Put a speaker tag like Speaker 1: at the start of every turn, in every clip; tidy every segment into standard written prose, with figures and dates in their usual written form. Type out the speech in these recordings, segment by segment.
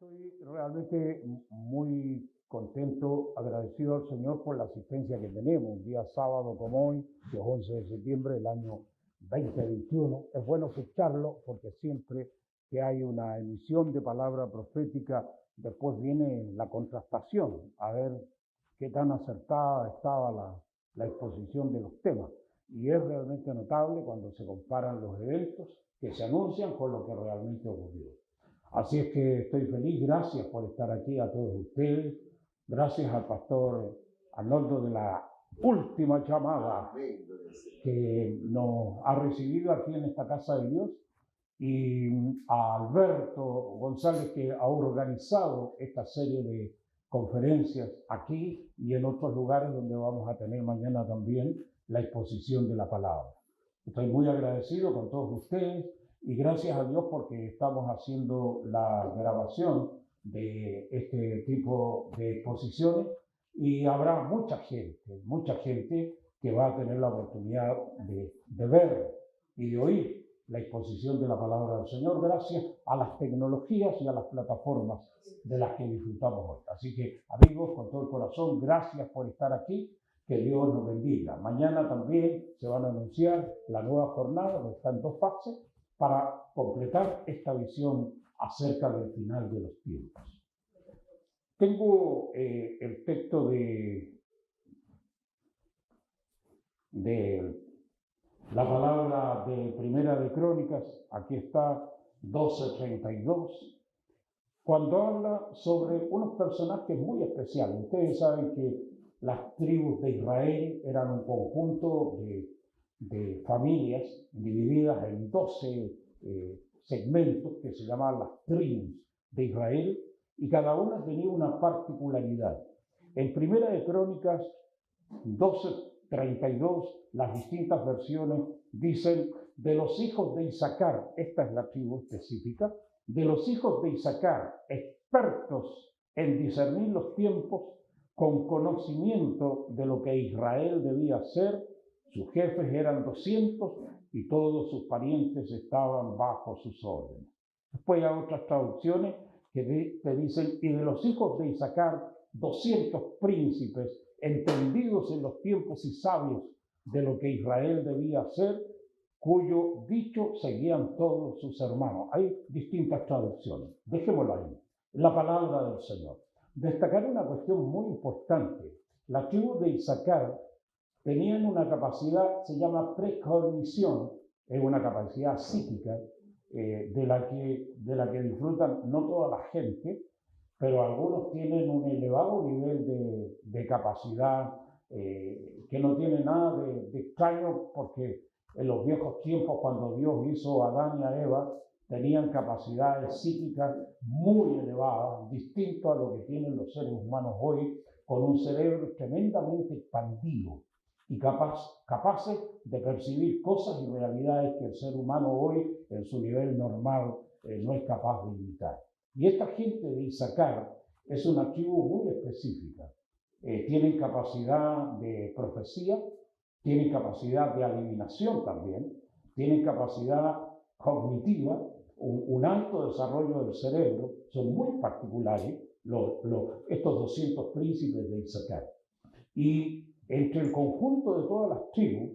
Speaker 1: Estoy realmente muy contento, agradecido al Señor por la asistencia que tenemos. Un día sábado como hoy, que es 11 de septiembre del año 2021. Es bueno escucharlo porque siempre que hay una emisión de palabra profética, después viene la contrastación, a ver qué tan acertada estaba la exposición de los temas. Y es realmente notable cuando se comparan los eventos que se anuncian con lo que realmente ocurrió. Así es que estoy feliz, gracias por estar aquí a todos ustedes, gracias al pastor Arnoldo de la última llamada que nos ha recibido aquí en esta casa de Dios y a Alberto González que ha organizado esta serie de conferencias aquí y en otros lugares donde vamos a tener mañana también la exposición de la palabra. Estoy muy agradecido con todos ustedes. Y gracias a Dios porque estamos haciendo la grabación de este tipo de exposiciones y habrá mucha gente que va a tener la oportunidad de ver y de oír la exposición de la palabra del Señor gracias a las tecnologías y a las plataformas de las que disfrutamos hoy. Así que, amigos, con todo el corazón, gracias por estar aquí. Que Dios nos bendiga. Mañana también se van a anunciar la nueva jornada, que está en 2 fases, para completar esta visión acerca del final de los tiempos. Tengo el texto de la palabra de Primera de Crónicas, aquí está 12:32, cuando habla sobre unos personajes muy especiales. Ustedes saben que las tribus de Israel eran un conjunto de familias divididas en 12 segmentos que se llamaban las tribus de Israel y cada una tenía una particularidad. En Primera de Crónicas 12:32, las distintas versiones dicen de los hijos de Isaacar, esta es la tribu específica, de los hijos de Isaacar, expertos en discernir los tiempos, con conocimiento de lo que Israel debía hacer. Sus jefes eran 200 y todos sus parientes estaban bajo sus órdenes. Después hay otras traducciones que te dicen, y de los hijos de Isaacar, 200 príncipes, entendidos en los tiempos y sabios de lo que Israel debía hacer, cuyo dicho seguían todos sus hermanos. Hay distintas traducciones. Dejémoslo ahí. La palabra del Señor. Destacar una cuestión muy importante. La tribu de Isaacar tenían una capacidad, se llama precognición, es una capacidad psíquica de la que disfrutan no toda la gente, pero algunos tienen un elevado nivel de capacidad que no tiene nada de extraño, porque en los viejos tiempos, cuando Dios hizo a Adán y a Eva, tenían capacidades psíquicas muy elevadas, distinto a lo que tienen los seres humanos hoy, con un cerebro tremendamente expandido y capaces de percibir cosas y realidades que el ser humano hoy, en su nivel normal, no es capaz de imitar. Y esta gente de Isaacar es una tribu muy específica. Tienen capacidad de profecía, tienen capacidad de adivinación también, tienen capacidad cognitiva, un alto desarrollo del cerebro, son muy particulares estos 200 príncipes de Isaacar. Y entre el conjunto de todas las tribus,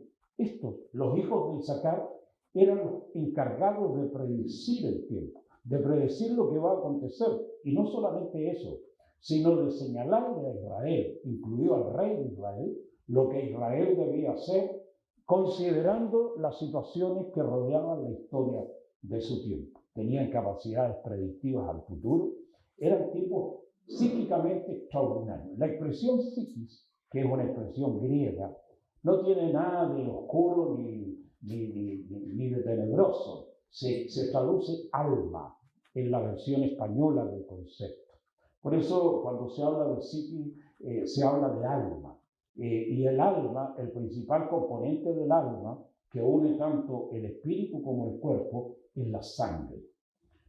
Speaker 1: los hijos de Isaacar, eran los encargados de predecir el tiempo, de predecir lo que va a acontecer. Y no solamente eso, sino de señalarle a Israel, incluido al rey de Israel, lo que Israel debía hacer, considerando las situaciones que rodeaban la historia de su tiempo. Tenían capacidades predictivas al futuro, eran tipos psíquicamente extraordinarios. La expresión psiquis, que es una expresión griega, no tiene nada de oscuro ni de tenebroso. Se traduce alma en la versión española del concepto. Por eso, cuando se habla de psiquis, se habla de alma. Y el alma, el principal componente del alma, que une tanto el espíritu como el cuerpo, es la sangre.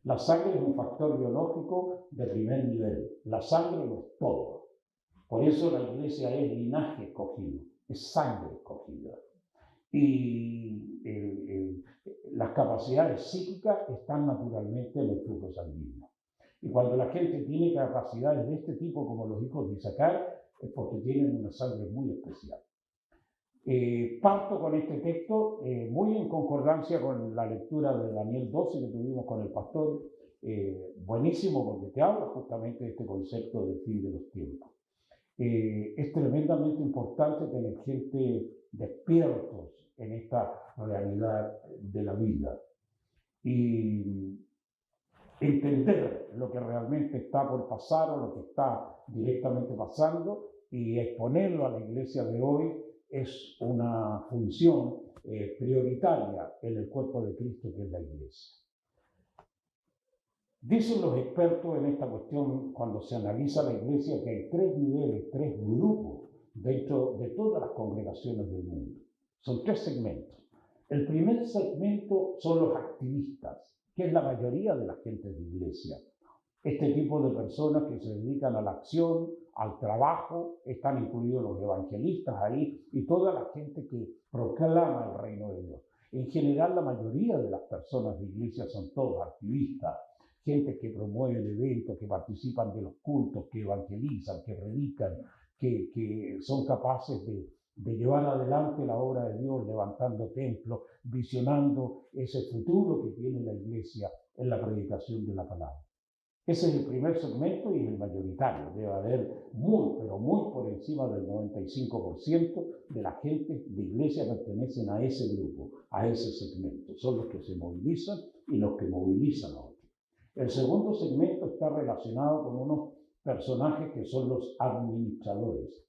Speaker 1: La sangre es un factor biológico de primer nivel. La sangre lo es todo. Por eso la iglesia es linaje escogido, es sangre escogida. Y las capacidades psíquicas están naturalmente en el flujo sanguíneo. Y cuando la gente tiene capacidades de este tipo, como los hijos de Isaacar, es porque tienen una sangre muy especial. Parto con este texto, muy en concordancia con la lectura de Daniel 12 que tuvimos con el pastor, buenísimo porque te habla justamente de este concepto del fin de los tiempos. Es tremendamente importante tener gente despiertos en esta realidad de la vida y entender lo que realmente está por pasar o lo que está directamente pasando y exponerlo a la iglesia de hoy es una función prioritaria en el cuerpo de Cristo que es la iglesia. Dicen los expertos en esta cuestión, cuando se analiza la iglesia, que hay tres niveles, tres grupos dentro de todas las congregaciones del mundo. Son tres segmentos. El primer segmento son los activistas, que es la mayoría de la gente de iglesia. Este tipo de personas que se dedican a la acción, al trabajo, están incluidos los evangelistas ahí y toda la gente que proclama el reino de Dios. En general, la mayoría de las personas de iglesia son todos activistas, gente que promueve eventos, que participan de los cultos, que evangelizan, que predican, que son capaces de llevar adelante la obra de Dios, levantando templos, visionando ese futuro que tiene la iglesia en la predicación de la palabra. Ese es el primer segmento y es el mayoritario. Debe haber muy, pero muy por encima del 95% de la gente de iglesia pertenecen a ese grupo, a ese segmento. Son los que se movilizan y los que movilizan a otros. El segundo segmento está relacionado con unos personajes que son los administradores,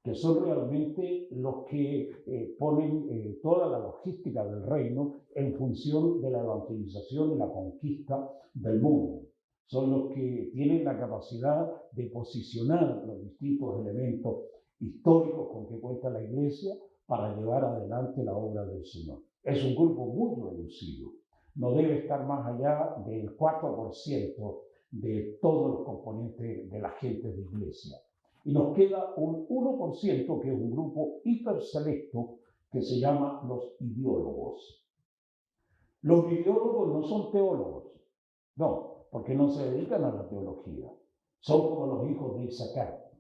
Speaker 1: que son realmente los que ponen toda la logística del reino en función de la evangelización y la conquista del mundo. Son los que tienen la capacidad de posicionar los distintos elementos históricos con que cuenta la iglesia para llevar adelante la obra del Señor. Es un grupo muy reducido. No debe estar más allá del 4% de todos los componentes de la gente de iglesia. Y nos queda un 1% que es un grupo hiperselecto que se llama los ideólogos. Los ideólogos no son teólogos, no, porque no se dedican a la teología. Son como los hijos de Isaacar,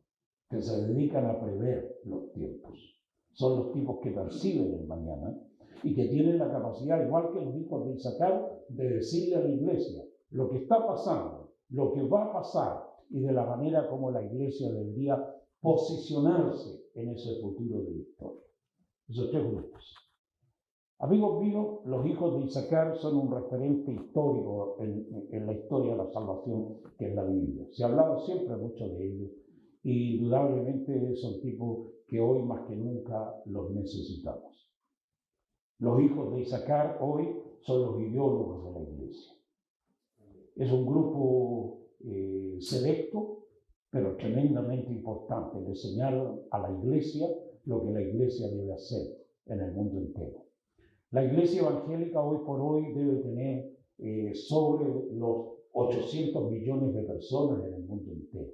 Speaker 1: que se dedican a prever los tiempos. Son los tipos que perciben el mañana y que tienen la capacidad, igual que los hijos de Isaacar, de decirle a la iglesia lo que está pasando, lo que va a pasar y de la manera como la iglesia debería posicionarse en ese futuro de la historia. Esos tres grupos. Amigos míos, los hijos de Isaacar son un referente histórico en la historia de la salvación que es la Biblia. Se ha hablado siempre mucho de ellos y indudablemente son tipos que hoy más que nunca los necesitamos. Los hijos de Isaacar hoy son los ideólogos de la iglesia. Es un grupo selecto, pero tremendamente importante. Le enseñaron a la iglesia lo que la iglesia debe hacer en el mundo entero. La iglesia evangélica hoy por hoy debe tener sobre los 800 millones de personas en el mundo entero.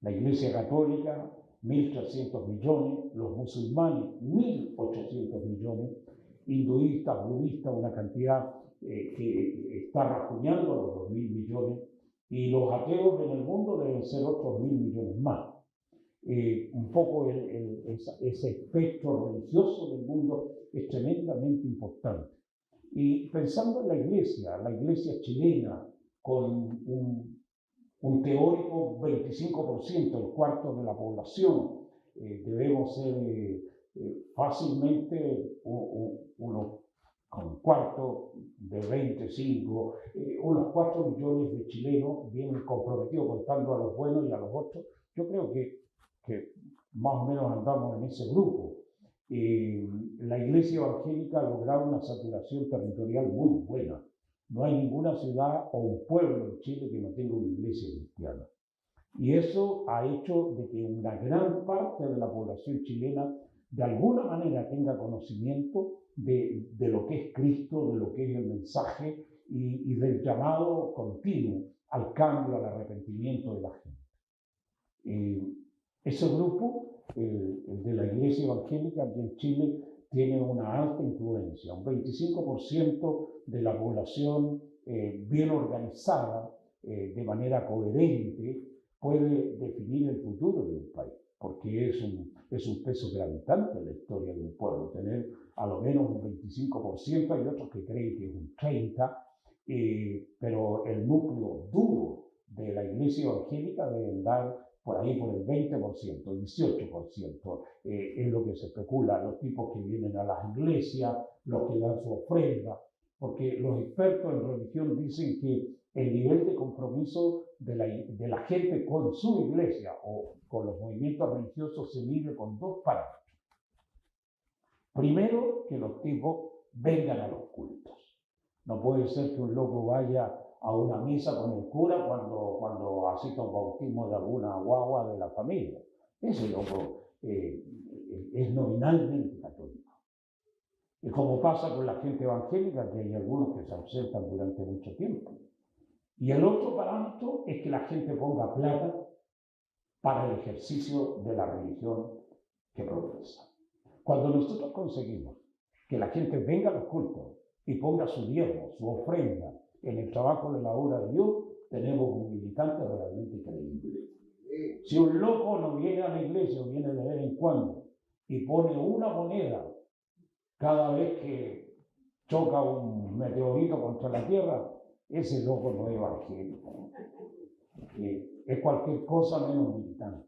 Speaker 1: La iglesia católica, 1.300 millones, los musulmanes, 1.800 millones, hinduistas, budistas, una cantidad que está rajuñando los 2.000 millones, y los ateos en el mundo deben ser otros 1.000 millones más. Un poco ese espectro religioso del mundo es tremendamente importante. Y pensando en la iglesia chilena, con un teórico 25%, el cuarto de la población, debemos ser fácilmente un cuarto de 25, unos 4 millones de chilenos bien comprometidos, contando a los buenos y a los otros. Yo creo que más o menos andamos en ese grupo. La iglesia evangélica ha logrado una saturación territorial muy buena. No hay ninguna ciudad o un pueblo en Chile que no tenga una iglesia cristiana. Y eso ha hecho de que una gran parte de la población chilena de alguna manera tenga conocimiento de lo que es Cristo, de lo que es el mensaje y del llamado continuo al cambio, al arrepentimiento de la gente. Ese grupo, el de la iglesia evangélica aquí en Chile, tiene una alta influencia. Un 25% de la población bien organizada de manera coherente puede definir el futuro de un país, porque es un peso gravitante en la historia de un pueblo, tener a lo menos un 25%, hay otros que creen que es un 30%, pero el núcleo duro de la iglesia evangélica debe andar por ahí por el 20%, 18%, es lo que se especula, los tipos que vienen a las iglesias, los que dan su ofrenda, porque los expertos en religión dicen que el nivel de compromiso de la gente con su iglesia o con los movimientos religiosos se mide con dos parámetros. Primero, que los tipos vengan a los cultos. No puede ser que un loco vaya a una misa con el cura cuando asista a un bautismo de alguna guagua de la familia. Ese loco es nominalmente católico. Y como pasa con la gente evangélica, que hay algunos que se ausentan durante mucho tiempo. Y el otro parámetro es que la gente ponga plata para el ejercicio de la religión que profesa. Cuando nosotros conseguimos que la gente venga a los cultos y ponga su diezmo, su ofrenda en el trabajo de la obra de Dios, tenemos un militante realmente creíble. Si un loco no viene a la iglesia o viene de vez en cuando y pone una moneda cada vez que choca un meteorito contra la Tierra, ese loco no es evangélico. Es cualquier cosa menos militante.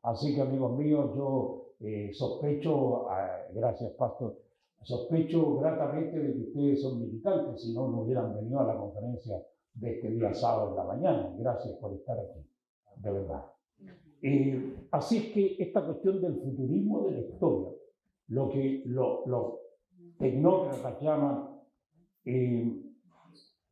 Speaker 1: Así que, amigos míos, yo sospecho, gracias Pastor, sospecho gratamente de que ustedes son militantes, si no, no hubieran venido a la conferencia de este día sábado en la mañana. Gracias por estar aquí, de verdad. Así es que esta cuestión del futurismo de la historia, lo que los tecnócratas llaman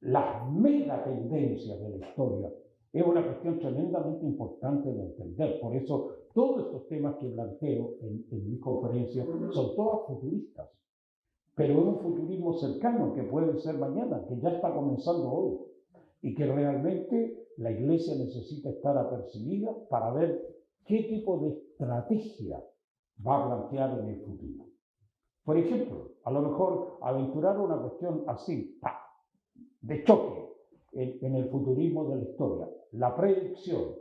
Speaker 1: las megatendencias de la historia, es una cuestión tremendamente importante de entender. Por eso todos estos temas que planteo en mi conferencia son todos futuristas, pero es un futurismo cercano que puede ser mañana, que ya está comenzando hoy, y que realmente la Iglesia necesita estar apercibida para ver qué tipo de estrategia va a plantear en el futuro. Por ejemplo, a lo mejor aventurar una cuestión así, de choque en el futurismo de la historia, la predicción.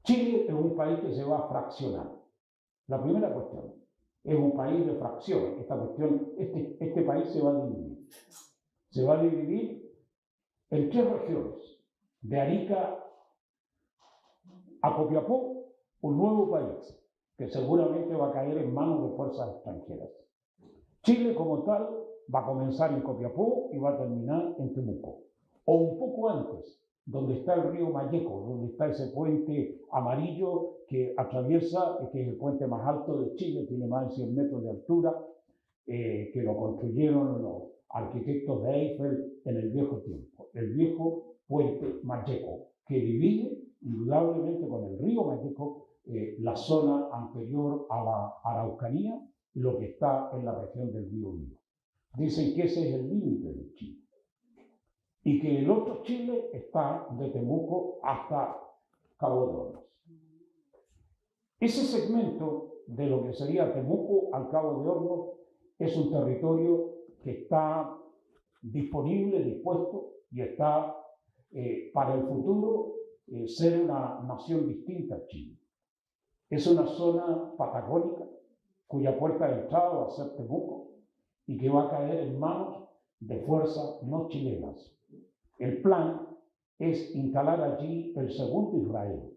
Speaker 1: Chile es un país que se va a fraccionar. La primera cuestión, es un país de fracciones. Esta cuestión, este país se va a dividir. Se va a dividir en 3 regiones. De Arica a Copiapó, un nuevo país, que seguramente va a caer en manos de fuerzas extranjeras. Chile como tal va a comenzar en Copiapó y va a terminar en Temuco. O un poco antes, donde está el río Malleco, donde está ese puente amarillo que atraviesa, que es el puente más alto de Chile, tiene más de 100 metros de altura, que lo construyeron los arquitectos de Eiffel en el viejo tiempo. El viejo puente Malleco, que divide indudablemente con el río Malleco la zona anterior a la Araucanía y lo que está en la región del Biobío. Dicen que ese es el límite de Chile. Y que el otro Chile está de Temuco hasta Cabo de Hornos. Ese segmento de lo que sería Temuco al Cabo de Hornos es un territorio que está disponible, dispuesto y está para el futuro ser una nación distinta a Chile. Es una zona patagónica cuya puerta de entrada va a ser Temuco y que va a caer en manos de fuerzas no chilenas. El plan es instalar allí el segundo Israel,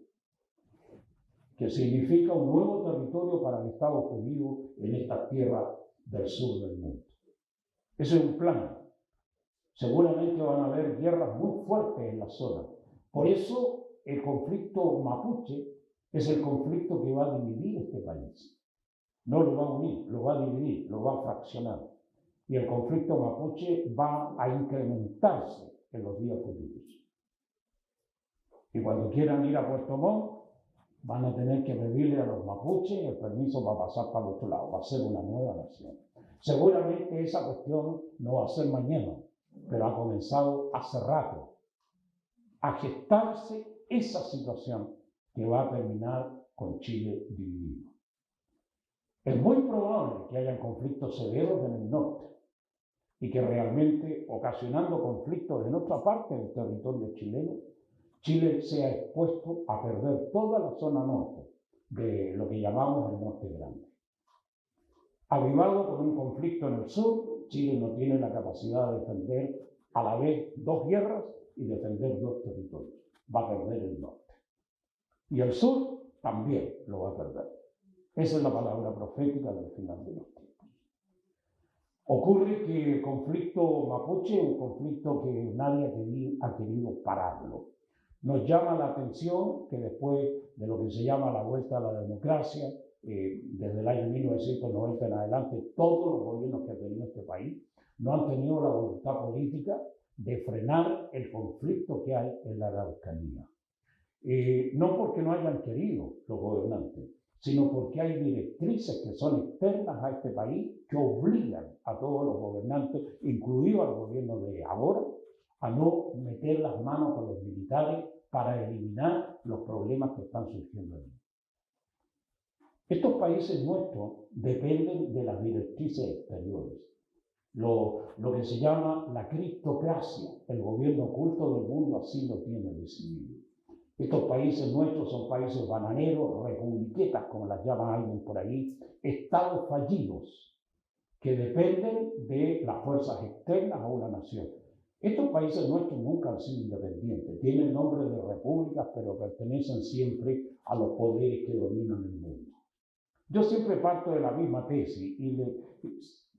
Speaker 1: que significa un nuevo territorio para el Estado judío en esta tierra del sur del mundo. Ese es un plan. Seguramente van a haber guerras muy fuertes en la zona. Por eso el conflicto mapuche es el conflicto que va a dividir este país. No lo va a unir, lo va a dividir, lo va a fraccionar. Y el conflicto mapuche va a incrementarse en los días futuros. Y cuando quieran ir a Puerto Montt, van a tener que pedirle a los mapuches el permiso para pasar para el otro lado. Va a ser una nueva nación. Seguramente esa cuestión no va a ser mañana, pero ha comenzado hace rato a gestarse esa situación que va a terminar con Chile dividido. Es muy probable que haya conflictos severos en el norte. y que realmente, ocasionando conflictos en otra parte del territorio chileno, Chile sea expuesto a perder toda la zona norte de lo que llamamos el Norte Grande. Avivado por un conflicto en el sur, Chile no tiene la capacidad de defender a la vez dos guerras y defender dos territorios. Va a perder el norte. Y el sur también lo va a perder. Esa es la palabra profética del final de los tiempos. Ocurre que el conflicto mapuche es un conflicto que nadie ha querido pararlo. Nos llama la atención que después de lo que se llama la vuelta a la democracia, desde el año 1990 en adelante, todos los gobiernos que ha tenido este país no han tenido la voluntad política de frenar el conflicto que hay en la Araucanía. No porque no hayan querido los gobernantes, sino porque hay directrices que son externas a este país que obligan a todos los gobernantes, incluido al gobierno de ahora, a no meter las manos con los militares para eliminar los problemas que están surgiendo allí. Estos países nuestros dependen de las directrices exteriores. Lo que se llama la criptocracia, el gobierno oculto del mundo así lo tiene decidido. Estos países nuestros son países bananeros, republiquetas, como las llama alguien por ahí, estados fallidos, que dependen de las fuerzas externas a una nación. Estos países nuestros nunca han sido independientes, tienen nombre de repúblicas, pero pertenecen siempre a los poderes que dominan el mundo. Yo siempre parto de la misma tesis y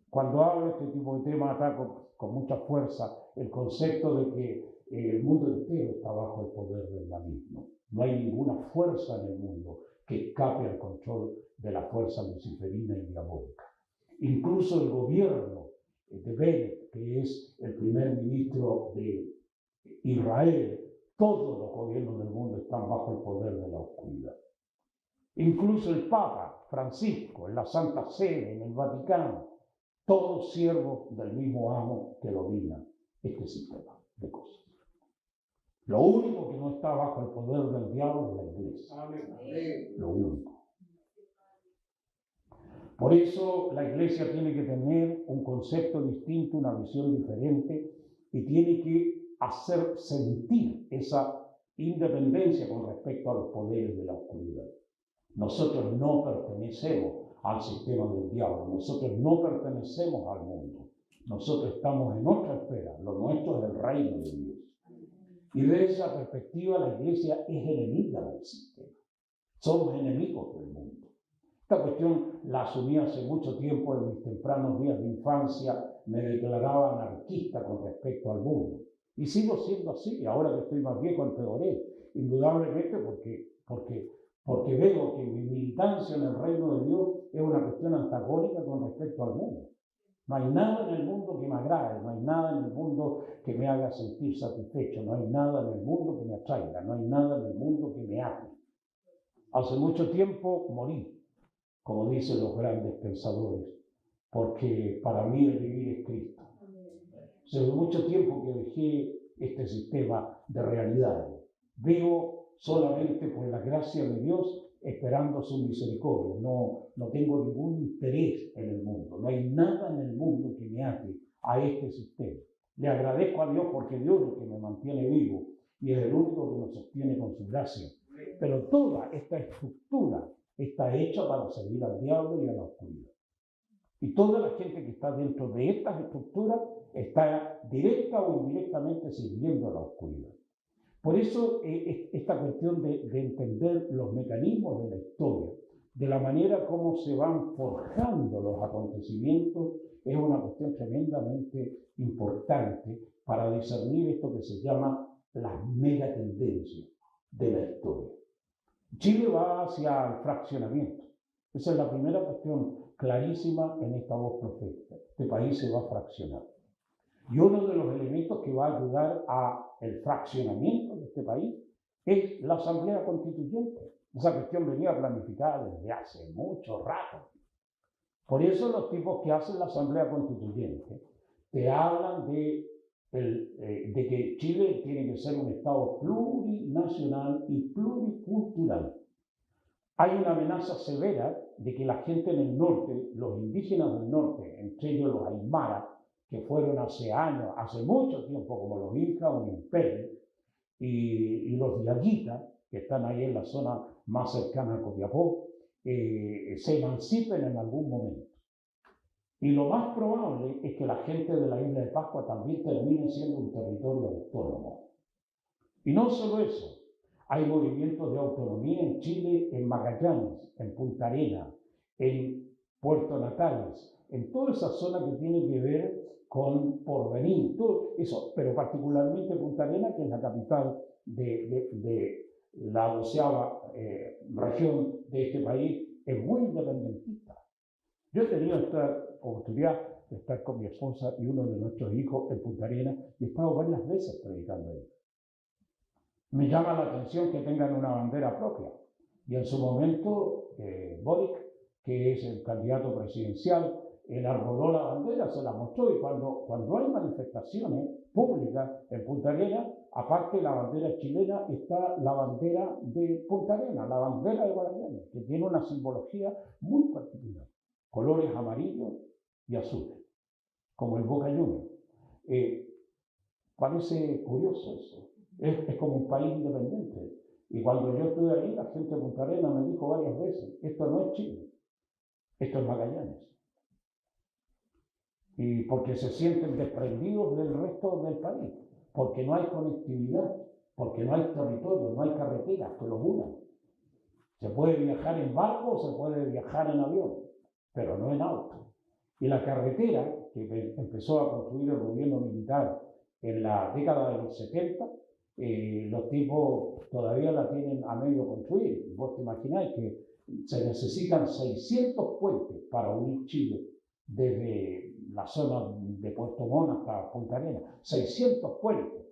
Speaker 1: cuando hablo de este tipo de temas ataco con mucha fuerza el concepto de que el mundo entero está bajo el poder del maligno. No hay ninguna fuerza en el mundo que escape al control de la fuerza luciferina y diabólica. Incluso el gobierno de Bennett, que es el primer ministro de Israel, todos los gobiernos del mundo están bajo el poder de la oscuridad. Incluso el Papa Francisco, en la Santa Sede, en el Vaticano, todos siervos del mismo amo que domina este sistema de cosas. Lo único que no está bajo el poder del diablo es la iglesia. Amén. Lo único. Por eso la iglesia tiene que tener un concepto distinto, una visión diferente y tiene que hacer sentir esa independencia con respecto a los poderes de la oscuridad. Nosotros no pertenecemos al sistema del diablo, nosotros no pertenecemos al mundo, nosotros estamos en otra esfera, lo nuestro es el reino de Dios. Y de esa perspectiva la iglesia es enemiga del sistema, somos enemigos del mundo. Esta cuestión la asumí hace mucho tiempo, en mis tempranos días de infancia me declaraba anarquista con respecto al mundo. Y sigo siendo así, ahora que estoy más viejo empeoré, indudablemente porque veo que mi militancia en el reino de Dios es una cuestión antagónica con respecto al mundo. No hay nada en el mundo que me agrade, no hay nada en el mundo que me haga sentir satisfecho, no hay nada en el mundo que me atraiga, no hay nada en el mundo que me ate. Hace mucho tiempo morí, como dicen los grandes pensadores, porque para mí el vivir es Cristo. Hace mucho tiempo que dejé este sistema de realidades. Vivo solamente por la gracia de Dios, esperando su misericordia. No tengo ningún interés en el mundo. No hay nada en el mundo que me ate a este sistema. Le agradezco a Dios porque Dios es el que me mantiene vivo y es el único que nos sostiene con su gracia. Pero toda esta estructura está hecha para servir al diablo y a la oscuridad. Y toda la gente que está dentro de estas estructuras está directa o indirectamente sirviendo a la oscuridad. Por eso esta cuestión de entender los mecanismos de la historia, de la manera como se van forjando los acontecimientos, es una cuestión tremendamente importante para discernir esto que se llama las megatendencias de la historia. Chile va hacia el fraccionamiento. Esa es la primera cuestión clarísima en esta voz profética. Este país se va a fraccionar. Y uno de los elementos que va a ayudar al fraccionamiento de este país es la Asamblea Constituyente. Esa cuestión venía planificada desde hace mucho rato. Por eso los tipos que hacen la Asamblea Constituyente te hablan de que Chile tiene que ser un Estado plurinacional y pluricultural. Hay una amenaza severa de que la gente en el norte, los indígenas del norte, entre ellos los aymaras, que fueron hace años, hace mucho tiempo, como los incas, un imperio, y los yaguitas, que están ahí en la zona más cercana a Copiapó, se emancipen en algún momento. Y lo más probable es que la gente de la isla de Pascua también termine siendo un territorio autónomo. Y no solo eso, hay movimientos de autonomía en Chile, en Magallanes, en Punta Arenas, en Puerto Natales, en toda esa zona que tiene que ver con Porvenir, todo eso, pero particularmente Punta Arenas, que es la capital de la 12ª región de este país, es muy independentista. Yo he tenido esta oportunidad de estar con mi esposa y uno de nuestros hijos en Punta Arenas y he estado varias veces predicando ahí. Me llama la atención que tengan una bandera propia. Y en su momento, Boric, que es el candidato presidencial, enarboló la bandera, se la mostró, y cuando hay manifestaciones públicas en Punta Arenas, aparte de la bandera chilena, está la bandera de Punta Arenas, la bandera de Magallanes, que tiene una simbología muy particular, colores amarillos y azules, como el Boca Juniors. Parece curioso eso. Es como un país independiente. Y cuando yo estuve ahí, la gente de Punta Arenas me dijo varias veces, esto no es Chile, esto es Magallanes. Y porque se sienten desprendidos del resto del país, porque no hay conectividad, porque no hay territorio, no hay carreteras que los unan. Se puede viajar en barco, se puede viajar en avión, pero no en auto. Y la carretera que empezó a construir el gobierno militar en la década de los 70, los tipos todavía la tienen a medio construir. Vos te imagináis que se necesitan 600 puentes para unir Chile desde la zona de Puerto Montt hasta Punta Arenas. 600 puentes.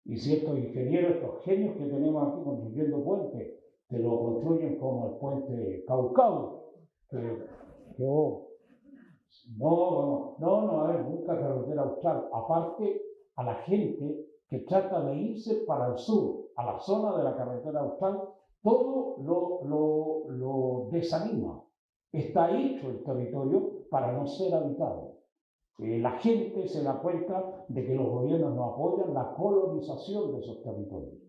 Speaker 1: Y si estos ingenieros, estos genios que tenemos aquí construyendo puentes, te lo construyen como el puente Caucao, no va a haber nunca carretera austral. Aparte, a la gente que trata de irse para el sur, a la zona de la carretera austral, todo lo desanima. Está hecho el territorio para no ser habitado. La gente se da cuenta de que los gobiernos no apoyan la colonización de esos territorios.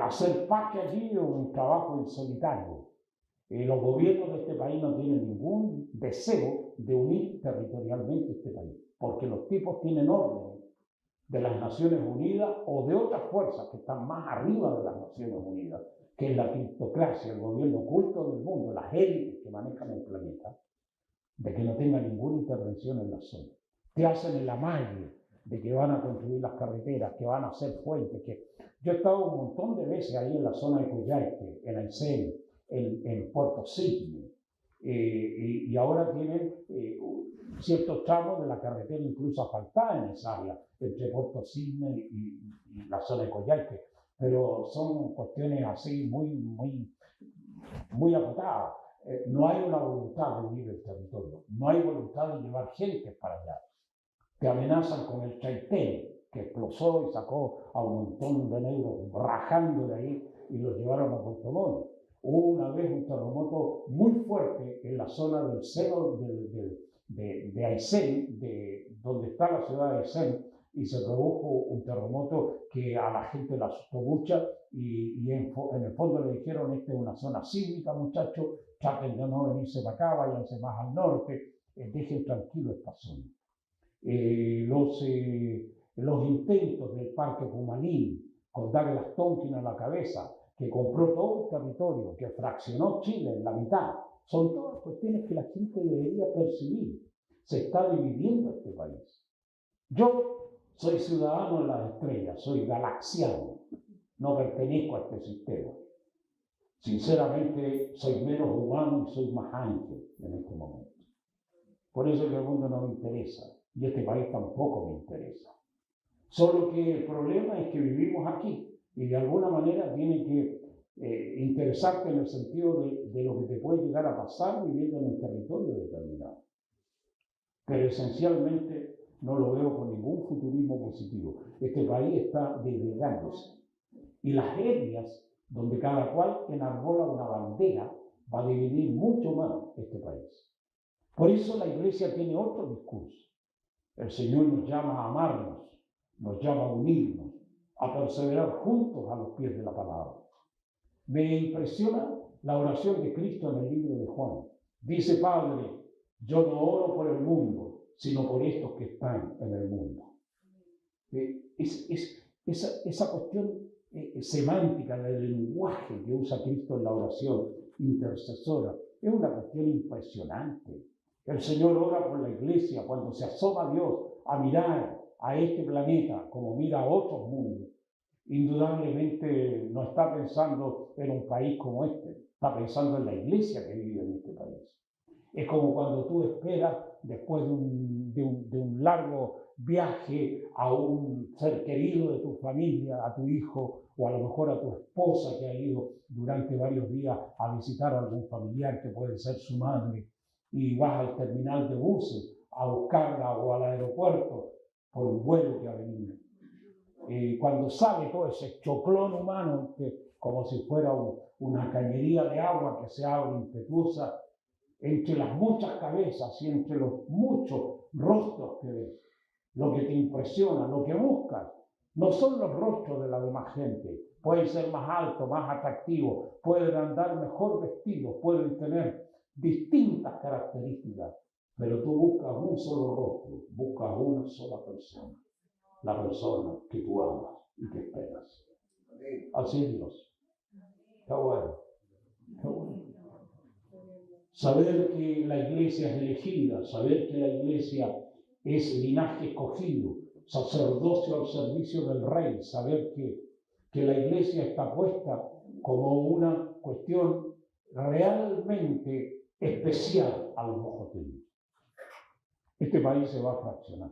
Speaker 1: Hacer paz allí es un trabajo en solitario. Los gobiernos de este país no tienen ningún deseo de unir territorialmente este país, porque los tipos tienen órdenes de las Naciones Unidas o de otras fuerzas que están más arriba de las Naciones Unidas, que es la criptocracia, el gobierno oculto del mundo, las élites que manejan el planeta, de que no tenga ninguna intervención en la zona. Te hacen el amague de que van a construir las carreteras, que van a hacer puentes. Yo he estado un montón de veces ahí en la zona de Coyhaique, en Aysén, en Puerto Cisne, y ahora tienen ciertos tramos de la carretera incluso asfaltada en esa área, entre Puerto Cisne y la zona de Coyhaique, pero son cuestiones así muy acotadas. No hay una voluntad de unir el territorio, no hay voluntad de llevar gente para allá. Te amenazan con el Chaitén, que explotó y sacó a un montón de negros rajando de ahí y los llevaron a Puerto Montt. Hubo una vez un terremoto muy fuerte en la zona del seno de Aysén, donde está la ciudad de Aysén, y se produjo un terremoto que a la gente la asustó mucho, y en el fondo le dijeron, esta es una zona sísmica, muchachos, traten de no venirse para acá, váyanse más al norte, dejen tranquilo esta zona. Los intentos del Parque Pumalín, con Douglas Tonkin a la cabeza, que compró todo un territorio, que fraccionó Chile en la mitad, son todas cuestiones que la gente debería percibir. Se está dividiendo este país. Yo soy ciudadano de las estrellas, soy galaxiano, no pertenezco a este sistema. Sinceramente, soy menos humano y soy más ángel en este momento. Por eso el mundo no me interesa, y este país tampoco me interesa. Solo que el problema es que vivimos aquí, y de alguna manera tiene que interesarte en el sentido de lo que te puede llegar a pasar viviendo en un territorio determinado. Pero esencialmente no lo veo con ningún futurismo positivo. Este país está degradándose. Y las etnias, donde cada cual enarbola una bandera, va a dividir mucho más este país. Por eso la Iglesia tiene otro discurso. El Señor nos llama a amarnos, nos llama a unirnos, a perseverar juntos a los pies de la palabra. Me impresiona la oración de Cristo en el libro de Juan. Dice: Padre, yo no oro por el mundo, sino por estos que están en el mundo. Esa cuestión semántica del lenguaje que usa Cristo en la oración intercesora es una cuestión impresionante. El Señor ora por la iglesia cuando se asoma a Dios a mirar a este planeta como mira a otros mundos. Indudablemente no está pensando en un país como este, está pensando en la iglesia que vive en este país. Es como cuando tú esperas, después de un largo viaje, a un ser querido de tu familia, a tu hijo o a lo mejor a tu esposa que ha ido durante varios días a visitar a algún familiar que puede ser su madre, y vas al terminal de buses a buscarla o al aeropuerto por un vuelo que ha venido. Cuando sale todo ese choclón humano, como si fuera una cañería de agua que se abre impetuosa, entre las muchas cabezas y entre los muchos rostros que ves, lo que te impresiona, lo que buscas, no son los rostros de la demás gente. Pueden ser más altos, más atractivos, pueden andar mejor vestidos, pueden tener distintas características, pero tú buscas un solo rostro, buscas una sola persona, la persona que tú amas y que esperas. Así es Dios. Está bueno. Está bueno. Saber que la iglesia es elegida, saber que la iglesia es linaje escogido, sacerdocio al servicio del rey, saber que la iglesia está puesta como una cuestión realmente especial a los ojos de Dios. Este país se va a fraccionar.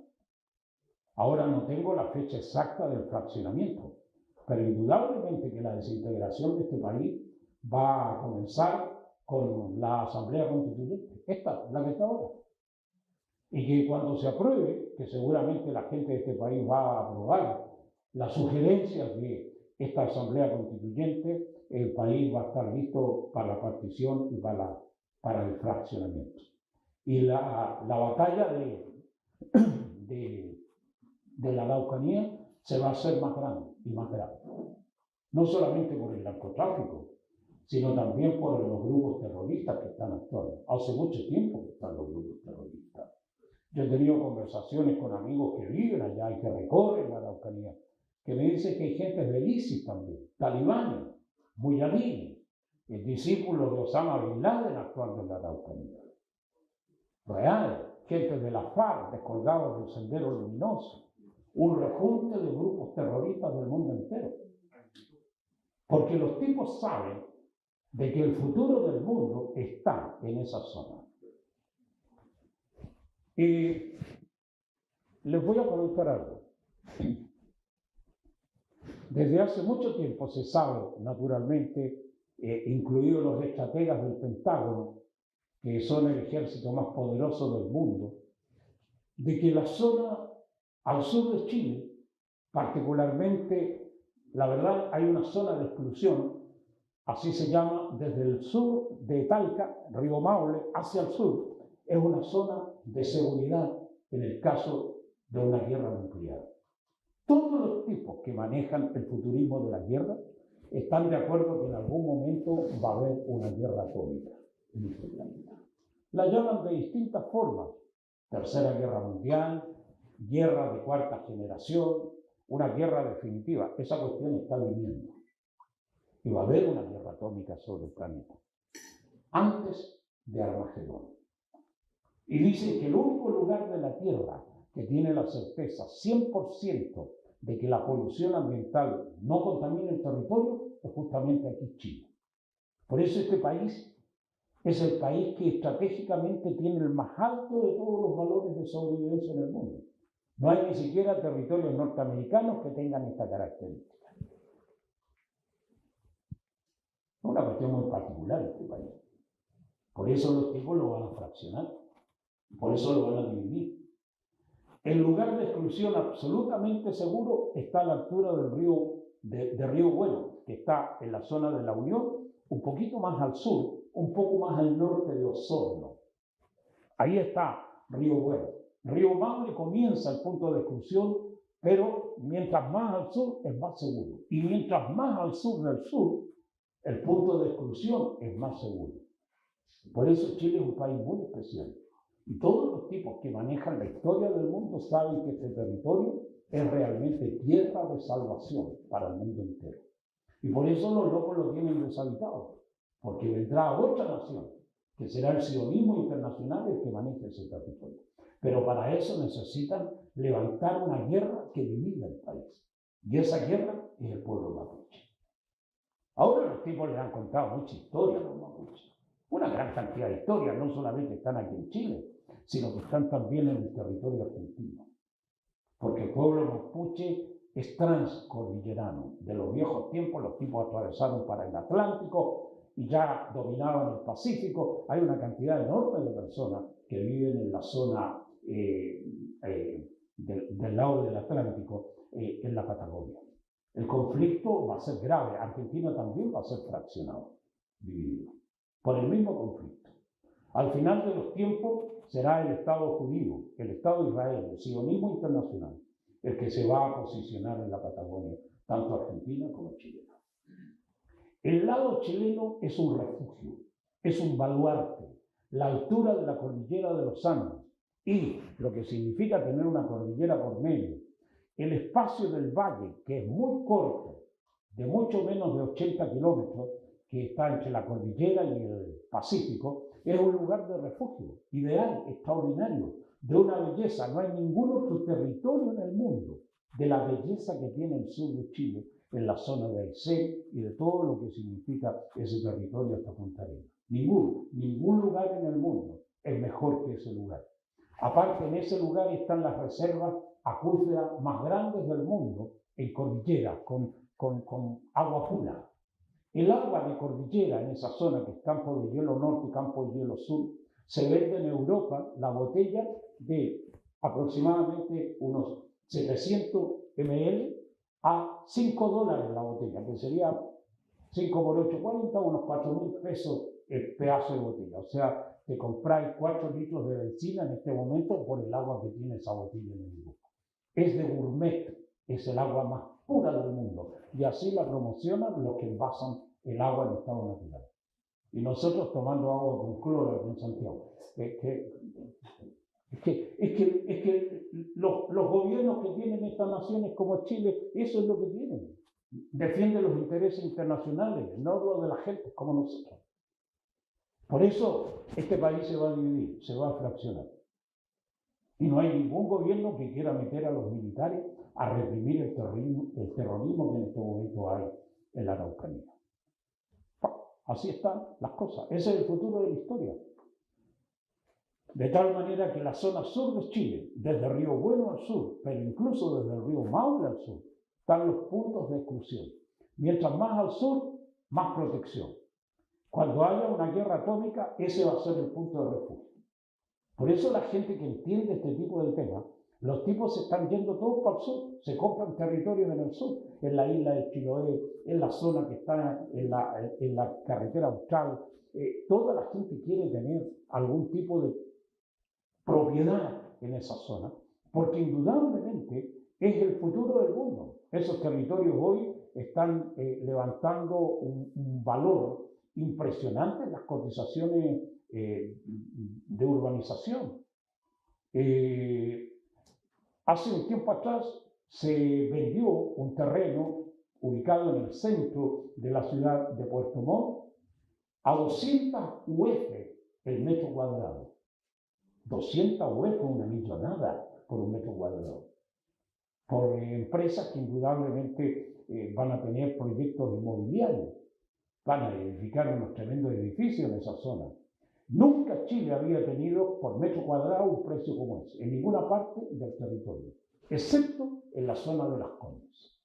Speaker 1: Ahora no tengo la fecha exacta del fraccionamiento, pero indudablemente que la desintegración de este país va a comenzar con la Asamblea Constituyente, esta, la que está ahora. Y que cuando se apruebe, que seguramente la gente de este país va a aprobar las sugerencias de esta Asamblea Constituyente, el país va a estar listo para la partición y para el fraccionamiento. Y la batalla de la Araucanía se va a hacer más grande y más grave. No solamente por el narcotráfico, sino también por los grupos terroristas que están actuando. Hace mucho tiempo que están los grupos terroristas. Yo he tenido conversaciones con amigos que viven allá y que recorren la Araucanía, que me dicen que hay gente del ISIS también, talibanes, muyahidines, discípulos de Osama Bin Laden actuando en la Araucanía. Real, gente de la FARC descolgados del Sendero Luminoso, un rejunte de grupos terroristas del mundo entero. Porque los tipos saben de que el futuro del mundo está en esa zona. Y les voy a comentar algo. Desde hace mucho tiempo se sabe, naturalmente, incluidos los estrategas del Pentágono, que son el ejército más poderoso del mundo, de que la zona al sur de Chile, particularmente, la verdad, hay una zona de exclusión, así se llama, desde el sur de Talca, Río Maule, hacia el sur, es una zona de seguridad en el caso de una guerra nuclear. Todos los tipos que manejan el futurismo de la guerra están de acuerdo que en algún momento va a haber una guerra atómica en este planeta. La llaman de distintas formas: Tercera Guerra Mundial, guerra de cuarta generación, una guerra definitiva. Esa cuestión está viniendo. Y va a haber una guerra atómica sobre el planeta, antes de Armagedón. Y dicen que el único lugar de la Tierra que tiene la certeza 100% de que la polución ambiental no contamina el territorio es justamente aquí, Chile. Por eso este país es el país que estratégicamente tiene el más alto de todos los valores de sobrevivencia en el mundo. No hay ni siquiera territorios norteamericanos que tengan esta característica. Es una cuestión muy particular este país. Por eso los tipos lo van a fraccionar. Por eso lo van a dividir. El lugar de exclusión absolutamente seguro está a la altura del río, de Río Bueno, que está en la zona de la Unión, un poquito más al sur, un poco más al norte de Osorno. Ahí está Río Bueno. Río Maule comienza el punto de exclusión, pero mientras más al sur es más seguro. Y mientras más al sur del sur, el punto de exclusión es más seguro. Por eso Chile es un país muy especial. Y todos los tipos que manejan la historia del mundo saben que este territorio es realmente tierra de salvación para el mundo entero. Y por eso los locos lo tienen deshabitado, porque vendrá otra nación, que será el sionismo internacional el que maneje ese territorio. Pero para eso necesitan levantar una guerra que divida el país. Y esa guerra es el pueblo mapuche. Ahora los tipos les han contado mucha historia a los mapuches. Una gran cantidad de historias, no solamente están aquí en Chile, sino que están también en el territorio argentino. Porque el pueblo mapuche es transcordillerano. De los viejos tiempos los tipos atravesaron para el Atlántico y ya dominaban el Pacífico. Hay una cantidad enorme de personas que viven en la zona del lado del Atlántico, en la Patagonia. El conflicto va a ser grave. Argentina también va a ser fraccionado, dividido, por el mismo conflicto. Al final de los tiempos será el Estado judío, el Estado de Israel, el sionismo internacional, el que se va a posicionar en la Patagonia, tanto Argentina como Chile. El lado chileno es un refugio, es un baluarte, la altura de la cordillera de los Andes y lo que significa tener una cordillera por medio. El espacio del valle, que es muy corto, de mucho menos de 80 kilómetros, que está entre la cordillera y el Pacífico, es un lugar de refugio, ideal, extraordinario, de una belleza. No hay ningún otro territorio en el mundo de la belleza que tiene el sur de Chile, en la zona de Aysén y de todo lo que significa ese territorio hasta Punta Arenas. Ningún lugar en el mundo es mejor que ese lugar. Aparte, en ese lugar están las reservas acuíferas más grandes del mundo, en cordillera, con agua pura. El agua de cordillera en esa zona, que es campo de hielo norte y campo de hielo sur, se vende en Europa la botella de aproximadamente unos 700 ml a $5 la botella, que sería 5 por 8, 40, unos 4.000 pesos el pedazo de botella. O sea, te compráis 4 litros de benzina en este momento por el agua que tiene esa botella en el grupo. Es de gourmet, es el agua más pura del mundo. Y así la promocionan los que envasan el agua en estado natural. Y nosotros tomando agua con cloro aquí en Santiago. Es que los gobiernos que tienen estas naciones como Chile, eso es lo que tienen. Defienden los intereses internacionales, no los de la gente como nosotros. Por eso este país se va a dividir, se va a fraccionar. Y no hay ningún gobierno que quiera meter a los militares a reprimir el terrorismo que en este momento hay en la Araucanía. Así están las cosas. Ese es el futuro de la historia. De tal manera que la zona sur de Chile, desde Río Bueno al sur, pero incluso desde el río Maule al sur, están los puntos de exclusión. Mientras más al sur, más protección. Cuando haya una guerra atómica, ese va a ser el punto de refugio. Por eso la gente que entiende este tipo de temas, los tipos se están yendo todos para el sur, se compran territorios en el sur, en la isla de Chiloé, en la zona que está en la carretera austral. Toda la gente quiere tener algún tipo de propiedad en esa zona, porque indudablemente es el futuro del mundo. Esos territorios hoy están levantando un valor impresionante en las cotizaciones de urbanización. Hace un tiempo atrás se vendió un terreno ubicado en el centro de la ciudad de Puerto Montt a 200 UF el metro cuadrado. 200 UF, una millonada por un metro cuadrado. Por empresas que indudablemente van a tener proyectos inmobiliarios, van a edificar unos tremendos edificios en esa zona. Nunca Chile había tenido por metro cuadrado un precio como ese, en ninguna parte del territorio, excepto en la zona de Las Condes.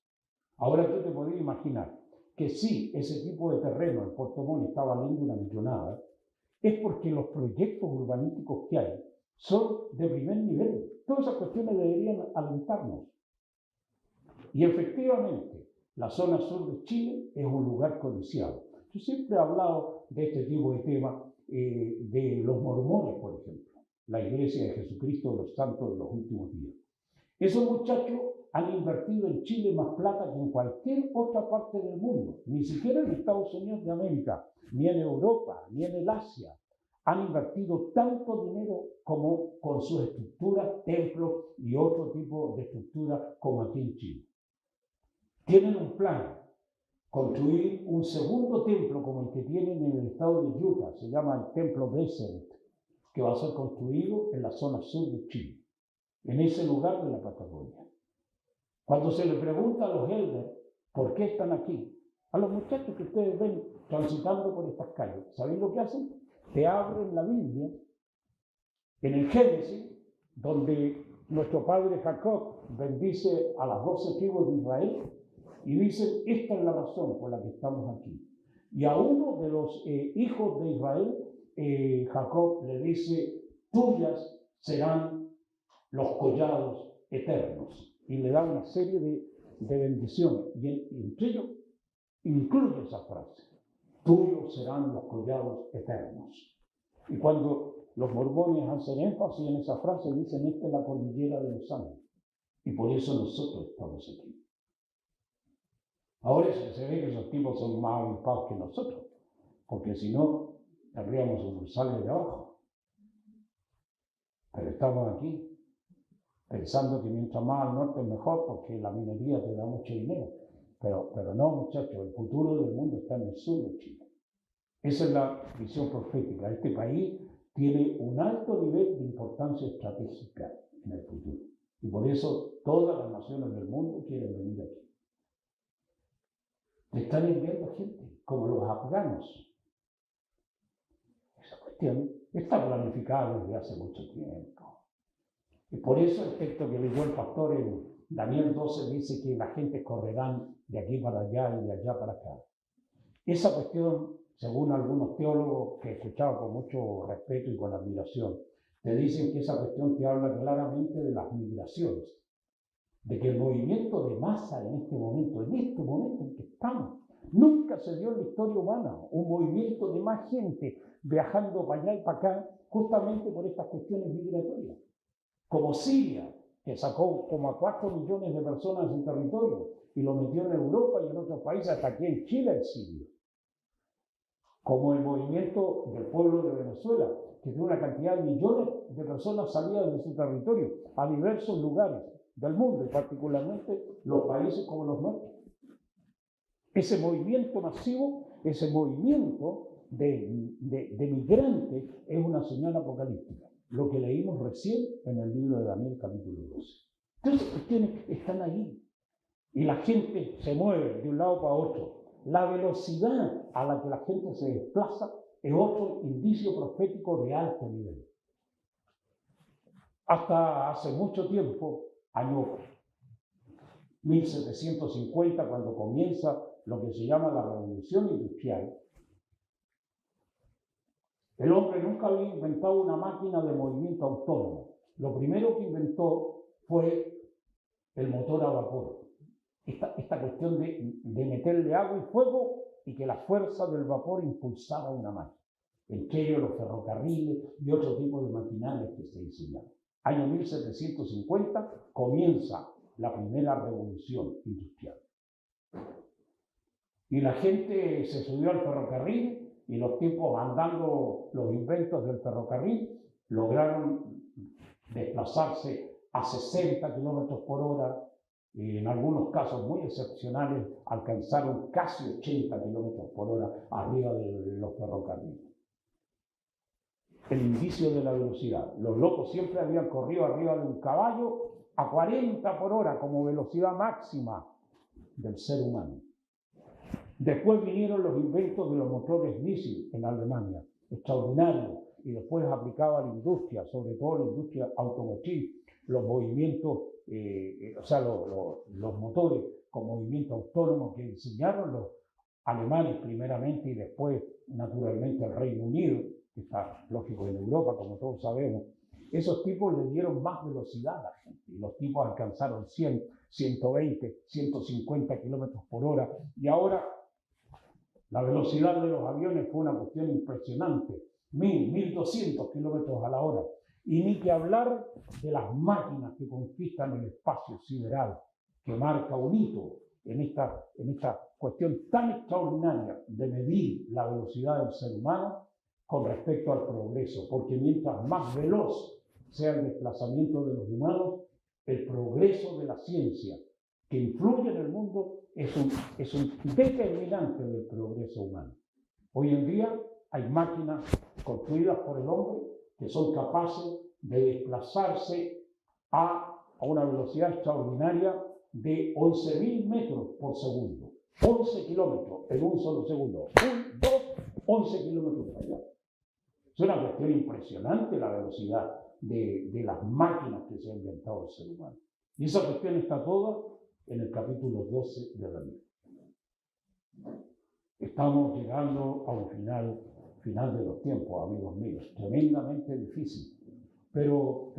Speaker 1: Ahora tú te podrías imaginar que si ese tipo de terreno en Puerto Montt está valiendo una millonada, es porque los proyectos urbanísticos que hay son de primer nivel. Todas esas cuestiones deberían alentarnos. Y efectivamente, la zona sur de Chile es un lugar codiciado. Yo siempre he hablado de este tipo de temas, de los mormones, por ejemplo. la Iglesia de Jesucristo de los Santos de los Últimos Días. Esos muchachos han invertido en Chile más plata que en cualquier otra parte del mundo, ni siquiera en Estados Unidos de América, ni en Europa, ni en el Asia. Han invertido tanto dinero como con sus estructuras, templos y otro tipo de estructuras como aquí en Chile. Tienen un plan, construir un segundo templo como el que tienen en el estado de Utah, se llama el Templo Desert, que va a ser construido en la zona sur de Chile, en ese lugar de la Patagonia. Cuando se le pregunta a los elders por qué están aquí, a los muchachos que ustedes ven transitando por estas calles, ¿saben lo que hacen? Te abren la Biblia en el Génesis, donde nuestro padre Jacob bendice a las 12 tribus de Israel y dicen, esta es la razón por la que estamos aquí. Y a uno de los hijos de Israel, Jacob le dice, tuyas serán los collados eternos. Y le da una serie de bendiciones. Y entre ellos incluye esa frase, tuyos serán los collados eternos. Y cuando los mormones hacen énfasis en esa frase, dicen, esta es la cordillera de los Andes. Y por eso nosotros estamos aquí. Ahora se ve que esos tipos son más avispados que nosotros, porque si no, tendríamos sucursales de abajo. Pero estamos aquí, pensando que mientras más al norte es mejor, porque la minería te da mucho dinero. Pero no, muchachos, el futuro del mundo está en el sur de Chile. Esa es la visión profética. Este país tiene un alto nivel de importancia estratégica en el futuro. Y por eso todas las naciones del mundo quieren venir aquí. Están enviando gente, como los afganos. Esa cuestión está planificada desde hace mucho tiempo. Y por eso el texto que leyó el pastor en Daniel 12 dice que las gentes correrán de aquí para allá y de allá para acá. Esa cuestión, según algunos teólogos que he escuchado con mucho respeto y con admiración, te dicen que esa cuestión te habla claramente de las migraciones, de que el movimiento de masa en este momento en que estamos, nunca se dio en la historia humana, un movimiento de más gente viajando para allá y para acá, justamente por estas cuestiones migratorias. Como Siria, que sacó como a 4 millones de personas en su territorio y lo metió en Europa y en otros países, hasta aquí en Chile el sirio. Como el movimiento del pueblo de Venezuela, que tiene una cantidad de millones de personas salidas de su territorio a diversos lugares del mundo, y particularmente los países como los nuestros. Ese movimiento masivo, ese movimiento de migrantes es una señal apocalíptica, lo que leímos recién en el libro de Daniel capítulo 12. Entonces, las cuestiones están ahí y la gente se mueve de un lado para otro. La velocidad a la que la gente se desplaza es otro indicio profético de alto nivel. Hasta hace mucho tiempo, año 1750, cuando comienza lo que se llama la revolución industrial, el hombre nunca había inventado una máquina de movimiento autónomo. Lo primero que inventó fue el motor a vapor. Esta cuestión de meterle agua y fuego y que la fuerza del vapor impulsaba una máquina. Entre ellos los ferrocarriles y otro tipo de maquinarias que se diseñaron. Año 1750 comienza la primera revolución industrial. Y la gente se subió al ferrocarril y los tipos andando los inventos del ferrocarril lograron desplazarse a 60 kilómetros por hora y en algunos casos muy excepcionales alcanzaron casi 80 kilómetros por hora arriba de los ferrocarriles. El indicio de la velocidad. Los locos siempre habían corrido arriba de un caballo a 40 por hora como velocidad máxima del ser humano. Después vinieron los inventos de los motores diésel en Alemania, extraordinarios, y después aplicado a la industria, sobre todo la industria automotriz, los movimientos, los motores con movimiento autónomo que diseñaron los alemanes primeramente y después, naturalmente, el Reino Unido, que está lógico en Europa, como todos sabemos. Esos tipos le dieron más velocidad a la gente y los tipos alcanzaron 100, 120, 150 kilómetros por hora. Y ahora la velocidad de los aviones fue una cuestión impresionante, 1000, 1200 kilómetros a la hora. Y ni que hablar de las máquinas que conquistan el espacio sideral, que marca un hito en esta cuestión tan extraordinaria de medir la velocidad del ser humano con respecto al progreso, porque mientras más veloz sea el desplazamiento de los humanos, el progreso de la ciencia que influye en el mundo es un determinante del progreso humano. Hoy en día hay máquinas construidas por el hombre que son capaces de desplazarse a una velocidad extraordinaria de 11.000 metros por segundo. 11 kilómetros en un solo segundo. 1, 2, 11 kilómetros por allá. Es una cuestión impresionante la velocidad de las máquinas que se ha inventado el ser humano. Y esa cuestión está toda en el capítulo 12 de Daniel. Estamos llegando a un final de los tiempos, amigos míos, tremendamente difícil. Pero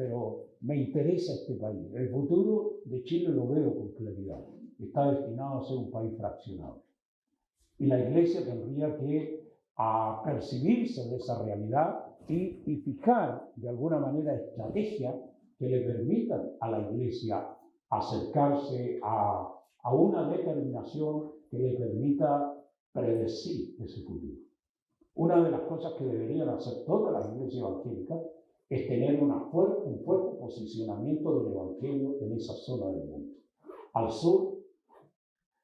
Speaker 1: me interesa este país. El futuro de Chile lo veo con claridad. Está destinado a ser un país fraccionado. Y la Iglesia tendría que percibirse de esa realidad y fijar de alguna manera estrategias que le permitan a la Iglesia acercarse a una determinación que le permita predecir ese futuro. Una de las cosas que deberían hacer todas las iglesias evangélicas es tener un fuerte posicionamiento del Evangelio en esa zona del mundo. Al sur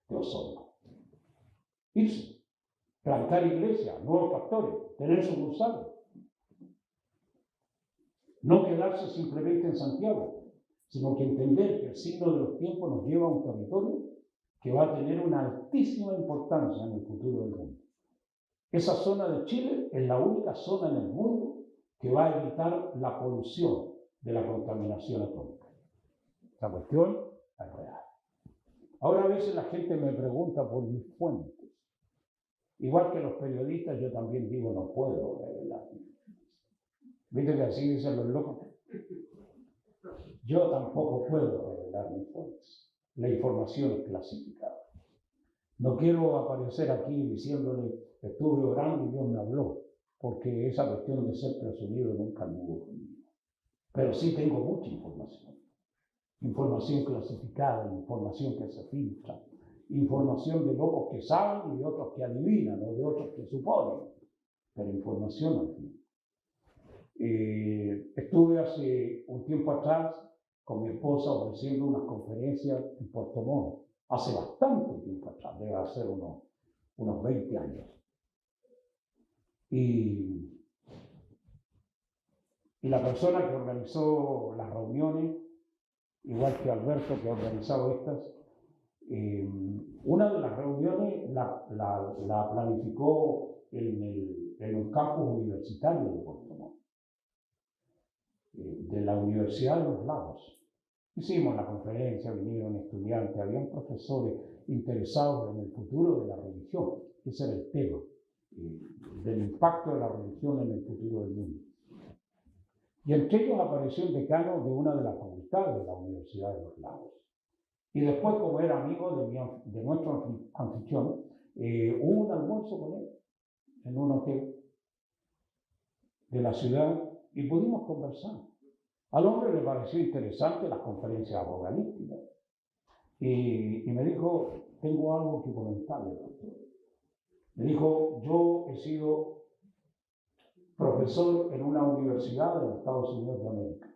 Speaker 1: de Osorno. Irse, plantar iglesias, nuevos pastores, tener sucursales. No quedarse simplemente en Santiago, sino que entender que el signo de los tiempos nos lleva a un territorio que va a tener una altísima importancia en el futuro del mundo. Esa zona de Chile es la única zona en el mundo que va a evitar la polución de la contaminación atómica. Esta cuestión es real. Ahora a veces la gente me pregunta por mis fuentes. Igual que los periodistas, yo también digo, no puedo revelar. ¿Viste que así dicen los locos? Yo tampoco puedo revelar mis fuentes. La información es clasificada. No quiero aparecer aquí diciéndole, estuve orando y Dios me habló, porque esa cuestión de ser presumido nunca anduvo conmigo. Pero sí tengo mucha información. Información clasificada, información que se filtra, información de locos que saben y de otros que adivinan, o de otros que suponen, pero información al fin. Estuve hace un tiempo atrás con mi esposa ofreciendo unas conferencias en Puerto Montt, hace bastante tiempo atrás, debe ser unos 20 años. Y la persona que organizó las reuniones, igual que Alberto que ha organizado estas, una de las reuniones la planificó en un campus universitario de Puerto Montt, de la Universidad de los Lagos. Hicimos la conferencia, vinieron estudiantes, habían profesores interesados en el futuro de la religión. Ese era el tema, del impacto de la religión en el futuro del mundo. Y entre ellos apareció el decano de una de las facultades de la Universidad de los Lagos. Y después, como era amigo de nuestro anfitrión, hubo un almuerzo con él en un hotel de la ciudad y pudimos conversar. Al hombre le pareció interesante las conferencias apocalípticas y me dijo, tengo algo que comentarle, doctor. Me dijo, yo he sido profesor en una universidad de los Estados Unidos de América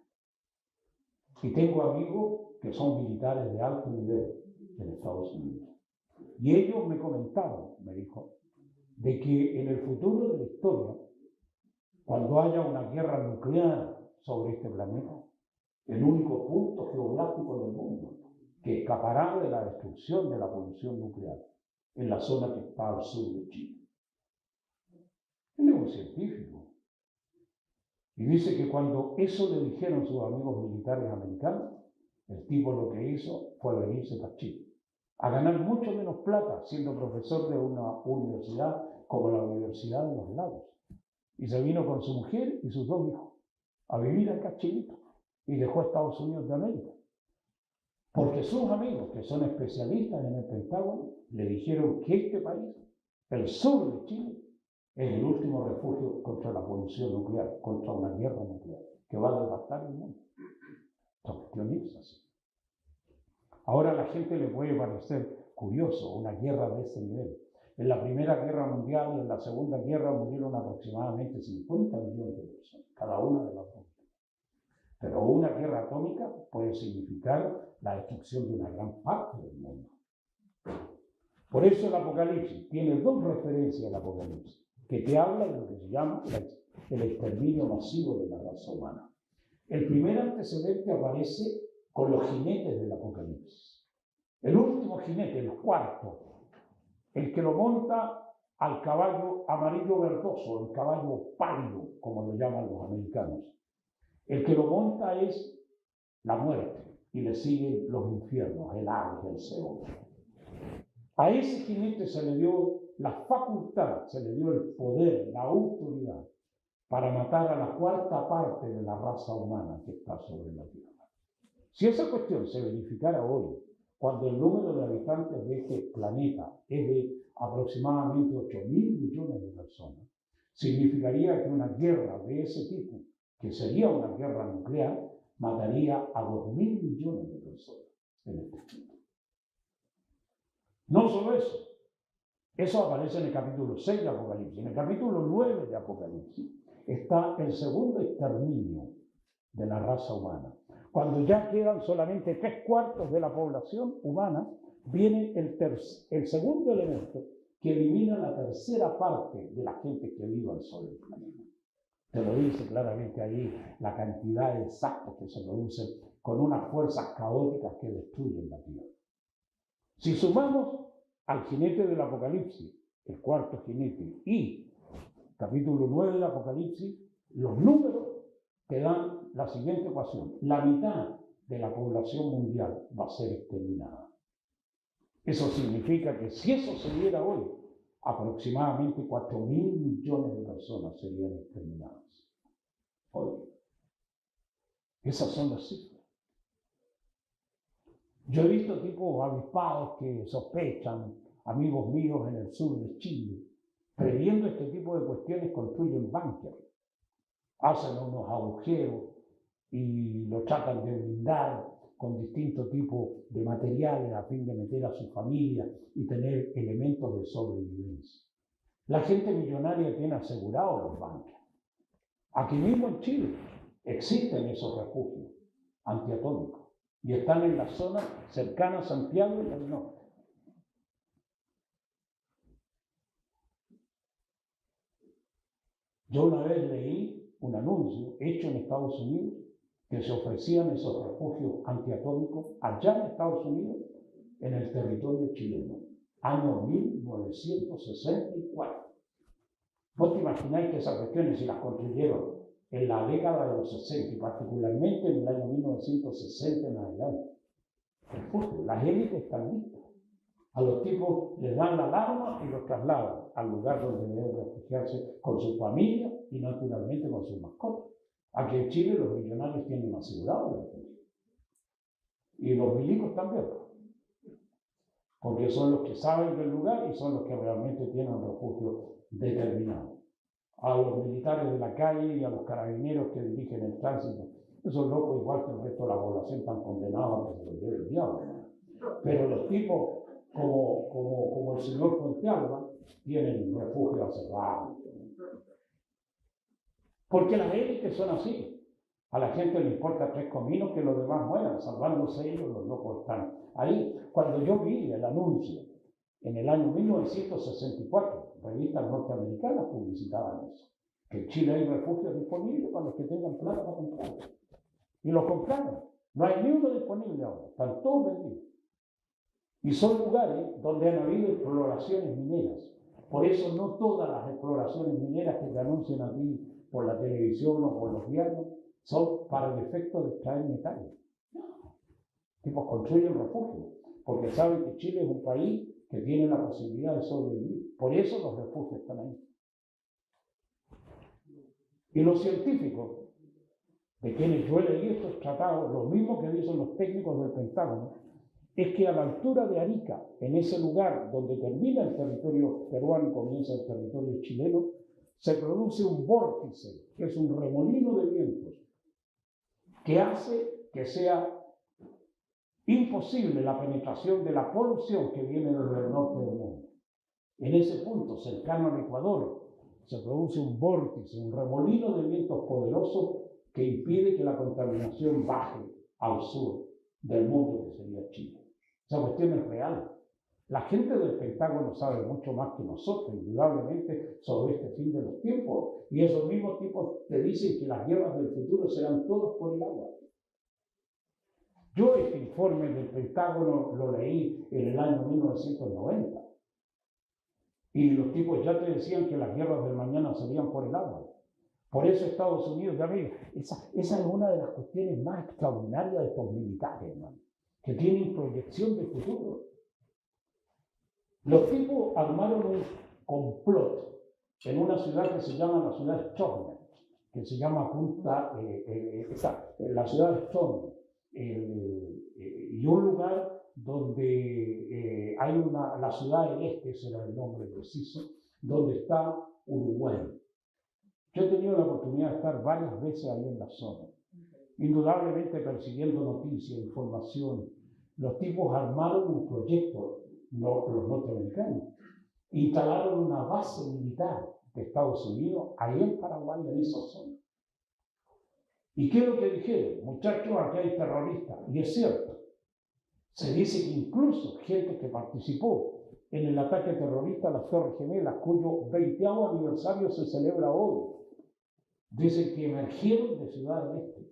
Speaker 1: y tengo amigos que son militares de alto nivel en Estados Unidos. Y ellos me comentaron, me dijo, de que en el futuro de la historia, cuando haya una guerra nuclear sobre este planeta, el único punto geográfico del mundo que escapará de la destrucción de la polución nuclear en la zona que está al sur de Chile. Él es un científico. Y dice que cuando eso le dijeron sus amigos militares americanos, el tipo lo que hizo fue venirse para Chile, a ganar mucho menos plata siendo profesor de una universidad como la Universidad de los Lagos. Y se vino con su mujer y sus 2 hijos a vivir acá en Chilito y dejó a Estados Unidos de América. Porque sus amigos, que son especialistas en el Pentágono, le dijeron que este país, el sur de Chile, es el último refugio contra la polución nuclear, contra una guerra nuclear, que va a devastar el mundo. La cuestión es así. Ahora a la gente le puede parecer curioso una guerra de ese nivel. En la Primera Guerra Mundial y en la Segunda Guerra murieron aproximadamente 50 millones de personas, cada una de las dos. Pero una guerra atómica puede significar la destrucción de una gran parte del mundo. Por eso el Apocalipsis tiene dos referencias al Apocalipsis, que te habla de lo que se llama el exterminio masivo de la raza humana. El primer antecedente aparece con los jinetes del Apocalipsis. El último jinete, el cuarto, el que lo monta al caballo amarillo verdoso, el caballo pálido, como lo llaman los americanos. El que lo monta es la muerte y le siguen los infiernos, el Hades, el Seol. A ese jinete se le dio la facultad, se le dio el poder, la autoridad para matar a la cuarta parte de la raza humana que está sobre la tierra. Si esa cuestión se verificara hoy, cuando el número de habitantes de este planeta es de aproximadamente 8.000 millones de personas, significaría que una guerra de ese tipo, que sería una guerra nuclear, mataría a 2.000 millones de personas en este punto. No solo eso aparece en el capítulo 6 de Apocalipsis. En el capítulo 9 de Apocalipsis está el segundo exterminio de la raza humana. Cuando ya quedan solamente 3/4 de la población humana, viene el segundo elemento que elimina la tercera parte de la gente que vive sobre el planeta. Te lo dice claramente ahí la cantidad exacta que se produce con unas fuerzas caóticas que destruyen la tierra. Si sumamos al jinete del Apocalipsis, el cuarto jinete, y capítulo 9 del Apocalipsis, los números te dan la siguiente ecuación. La mitad de la población mundial va a ser exterminada. Eso significa que si eso se diera hoy, aproximadamente 4.000 millones de personas serían exterminadas. Hoy. Esas son las cifras. Yo he visto tipos avispados que sospechan, amigos míos en el sur de Chile, previendo este tipo de cuestiones, construyen búnker, hacen unos agujeros y lo tratan de blindar con distintos tipos de materiales a fin de meter a su familia y tener elementos de sobrevivencia. La gente millonaria tiene asegurados los búnkers. Aquí mismo en Chile existen esos refugios antiatómicos y están en la zona cercana a Santiago y del norte. Yo una vez leí un anuncio hecho en Estados Unidos que se ofrecían esos refugios antiatómicos allá en Estados Unidos, en el territorio chileno, año 1964. Vos te imagináis que esas cuestiones, si las construyeron en la década de los 60 y particularmente en el año 1960 en adelante, refugios, las élites están listas. A los tipos les dan la alarma y los trasladan al lugar donde deben refugiarse con su familia y naturalmente con sus mascotas. Aquí en Chile los millonarios tienen asegurado el refugio. Y los milicos también. Porque son los que saben del lugar y son los que realmente tienen un refugio determinado. A los militares de la calle y a los carabineros que dirigen el tránsito, esos locos igual que el resto de la población están condenados a que se los lleve el diablo. Pero los tipos como el señor Fuentealba tienen refugio cerrado. Porque las élites son así. A la gente le importa 3 cominos que los demás mueran, salvándose ellos, los locos están ahí. Cuando yo vi el anuncio en el año 1964, revistas norteamericanas publicitaban eso, que en Chile hay refugios disponibles para los que tengan plata para comprarlo. Y lo compraron. No hay ni uno disponible ahora, están todos vendidos. Y son lugares donde han habido exploraciones mineras. Por eso no todas las exploraciones mineras que te anuncian a ti por la televisión o por los diarios son para el efecto de extraer metales. No. Tipos construyen refugios, porque saben que Chile es un país que tiene la posibilidad de sobrevivir. Por eso los refugios están ahí. Y los científicos, de quienes yo he leído estos tratados, lo mismo que dicen los técnicos del Pentágono, es que a la altura de Arica, en ese lugar donde termina el territorio peruano y comienza el territorio chileno, se produce un vórtice, que es un remolino de vientos, que hace que sea imposible la penetración de la polución que viene desde el norte del mundo. En ese punto, cercano al Ecuador, se produce un vórtice, un remolino de vientos poderosos que impide que la contaminación baje al sur del mundo, que sería Chile. Esa cuestión es real. La gente del Pentágono sabe mucho más que nosotros, indudablemente, sobre este fin de los tiempos. Y esos mismos tipos te dicen que las guerras del futuro serán todas por el agua. Yo este informe del Pentágono lo leí en el año 1990. Y los tipos ya te decían que las guerras del mañana serían por el agua. Por eso Estados Unidos de América, esa es una de las cuestiones más extraordinarias de estos militares, hermano, que tienen proyección de futuro. Los tipos armaron un complot en una ciudad que se llama la ciudad de Storm, que se llama la ciudad de Storm, y un lugar donde hay la ciudad del este, ese era el nombre preciso, donde está Uruguay. Yo he tenido la oportunidad de estar varias veces ahí en la zona, indudablemente persiguiendo noticias, información. Los tipos armaron un proyecto, los norteamericanos, instalaron una base militar de Estados Unidos ahí en Paraguay, en esa zona. ¿Y qué es lo que dijeron? Muchachos, aquí hay terroristas. Y es cierto. Se dice que incluso gente que participó en el ataque terrorista a las Torres Gemelas, cuyo 20º aniversario se celebra hoy, dicen que emergieron de Ciudad del Este.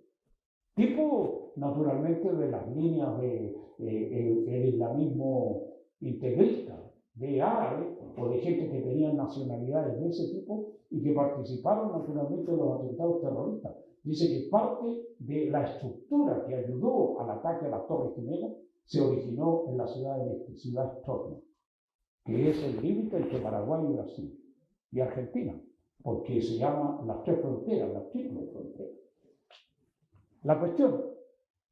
Speaker 1: Tipo, naturalmente, de las líneas del islamismo integrista, de árabes o de gente que tenían nacionalidades de ese tipo y que participaron naturalmente en los atentados terroristas. Dice que parte de la estructura que ayudó al ataque a las Torres Gemelas se originó en la Ciudad del Este, Ciudad Storm, que es el límite entre Paraguay y Brasil y Argentina, porque se llama las tres fronteras, las triples fronteras. La cuestión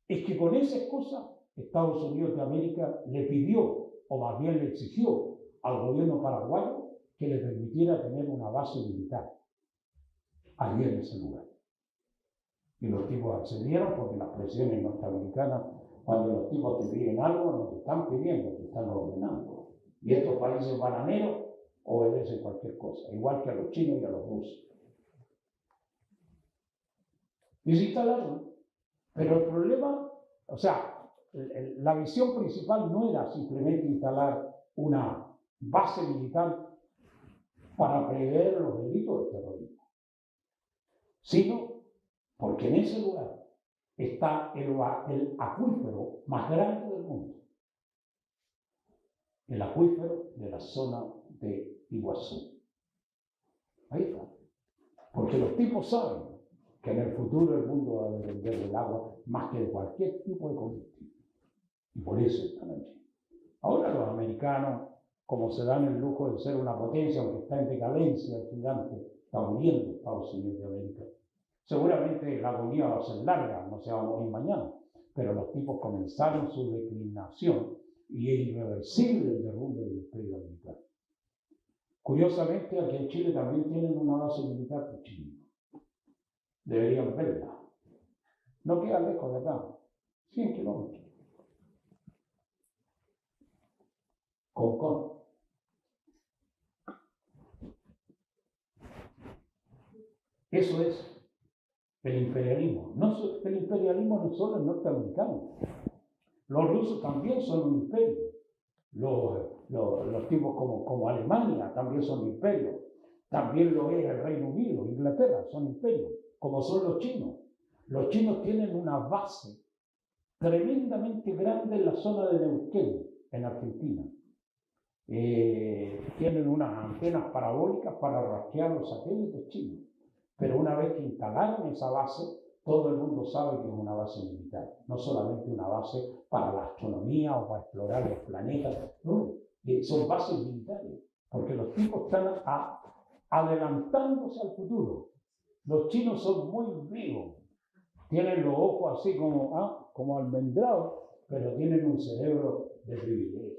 Speaker 1: es que con esa excusa Estados Unidos de América le pidió, o más bien le exigió al gobierno paraguayo que le permitiera tener una base militar allí en ese lugar. Y los tipos accedieron porque las presiones norteamericanas, cuando los tipos te piden algo, no te están pidiendo, te están ordenando. Y estos países bananeros obedecen cualquier cosa, igual que a los chinos y a los rusos. Y se instalaron. Pero el problema, o sea, la visión principal no era simplemente instalar una base militar para prever los delitos de terrorismo, sino porque en ese lugar está el acuífero más grande del mundo, el acuífero de la zona de Iguazú. Ahí está. Porque los tipos saben que en el futuro el mundo va a depender del agua más que de cualquier tipo de combustible. Y por eso están allí. Ahora los americanos, como se dan el lujo de ser una potencia, aunque está en decadencia, el gigante, está muriendo Estados Unidos de América. Seguramente la agonía va a ser larga, no se va a morir mañana, pero los tipos comenzaron su declinación y es irreversible el derrumbe del imperio militar. Curiosamente, aquí en Chile también tienen una base militar de Chile. Deberían verla. No queda lejos de acá, 100 kilómetros. Concón. Eso es el imperialismo. El imperialismo no solo es norteamericano. Los rusos también son un imperio. Los tipos como Alemania también son imperios. También lo es el Reino Unido, Inglaterra, son imperios. Como son los chinos. Los chinos tienen una base tremendamente grande en la zona de Neuquén, en Argentina. Tienen unas antenas parabólicas para rastrear los satélites chinos. Pero una vez que instalaron esa base, todo el mundo sabe que es una base militar, no solamente una base para la astronomía o para explorar los planetas, no, son bases militares, porque los tipos están adelantándose al futuro. Los chinos son muy vivos, tienen los ojos así como almendrados, pero tienen un cerebro de privilegio.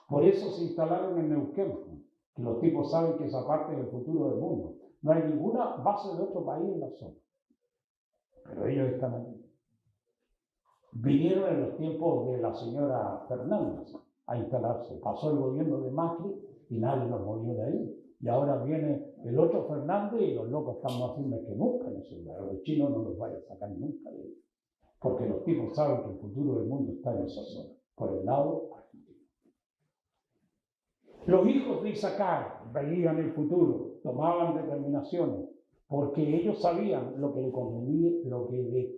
Speaker 1: Por eso se instalaron en Neuquén, que los tipos saben que esa parte es el futuro del mundo. No hay ninguna base de otro país en la zona. pero ellos están aquí. Vinieron en los tiempos de la señora Fernández a instalarse. Pasó el gobierno de Macri y nadie los movió de ahí. Y ahora viene el otro Fernández y los locos están más firmes que nunca en ese lugar. Los chinos no los vayan a sacar nunca de ahí. Porque los tipos saben que el futuro del mundo está en esa zona, por el lado argentino. Los hijos de Isaacar veían el futuro, tomaban determinaciones, porque ellos sabían lo que le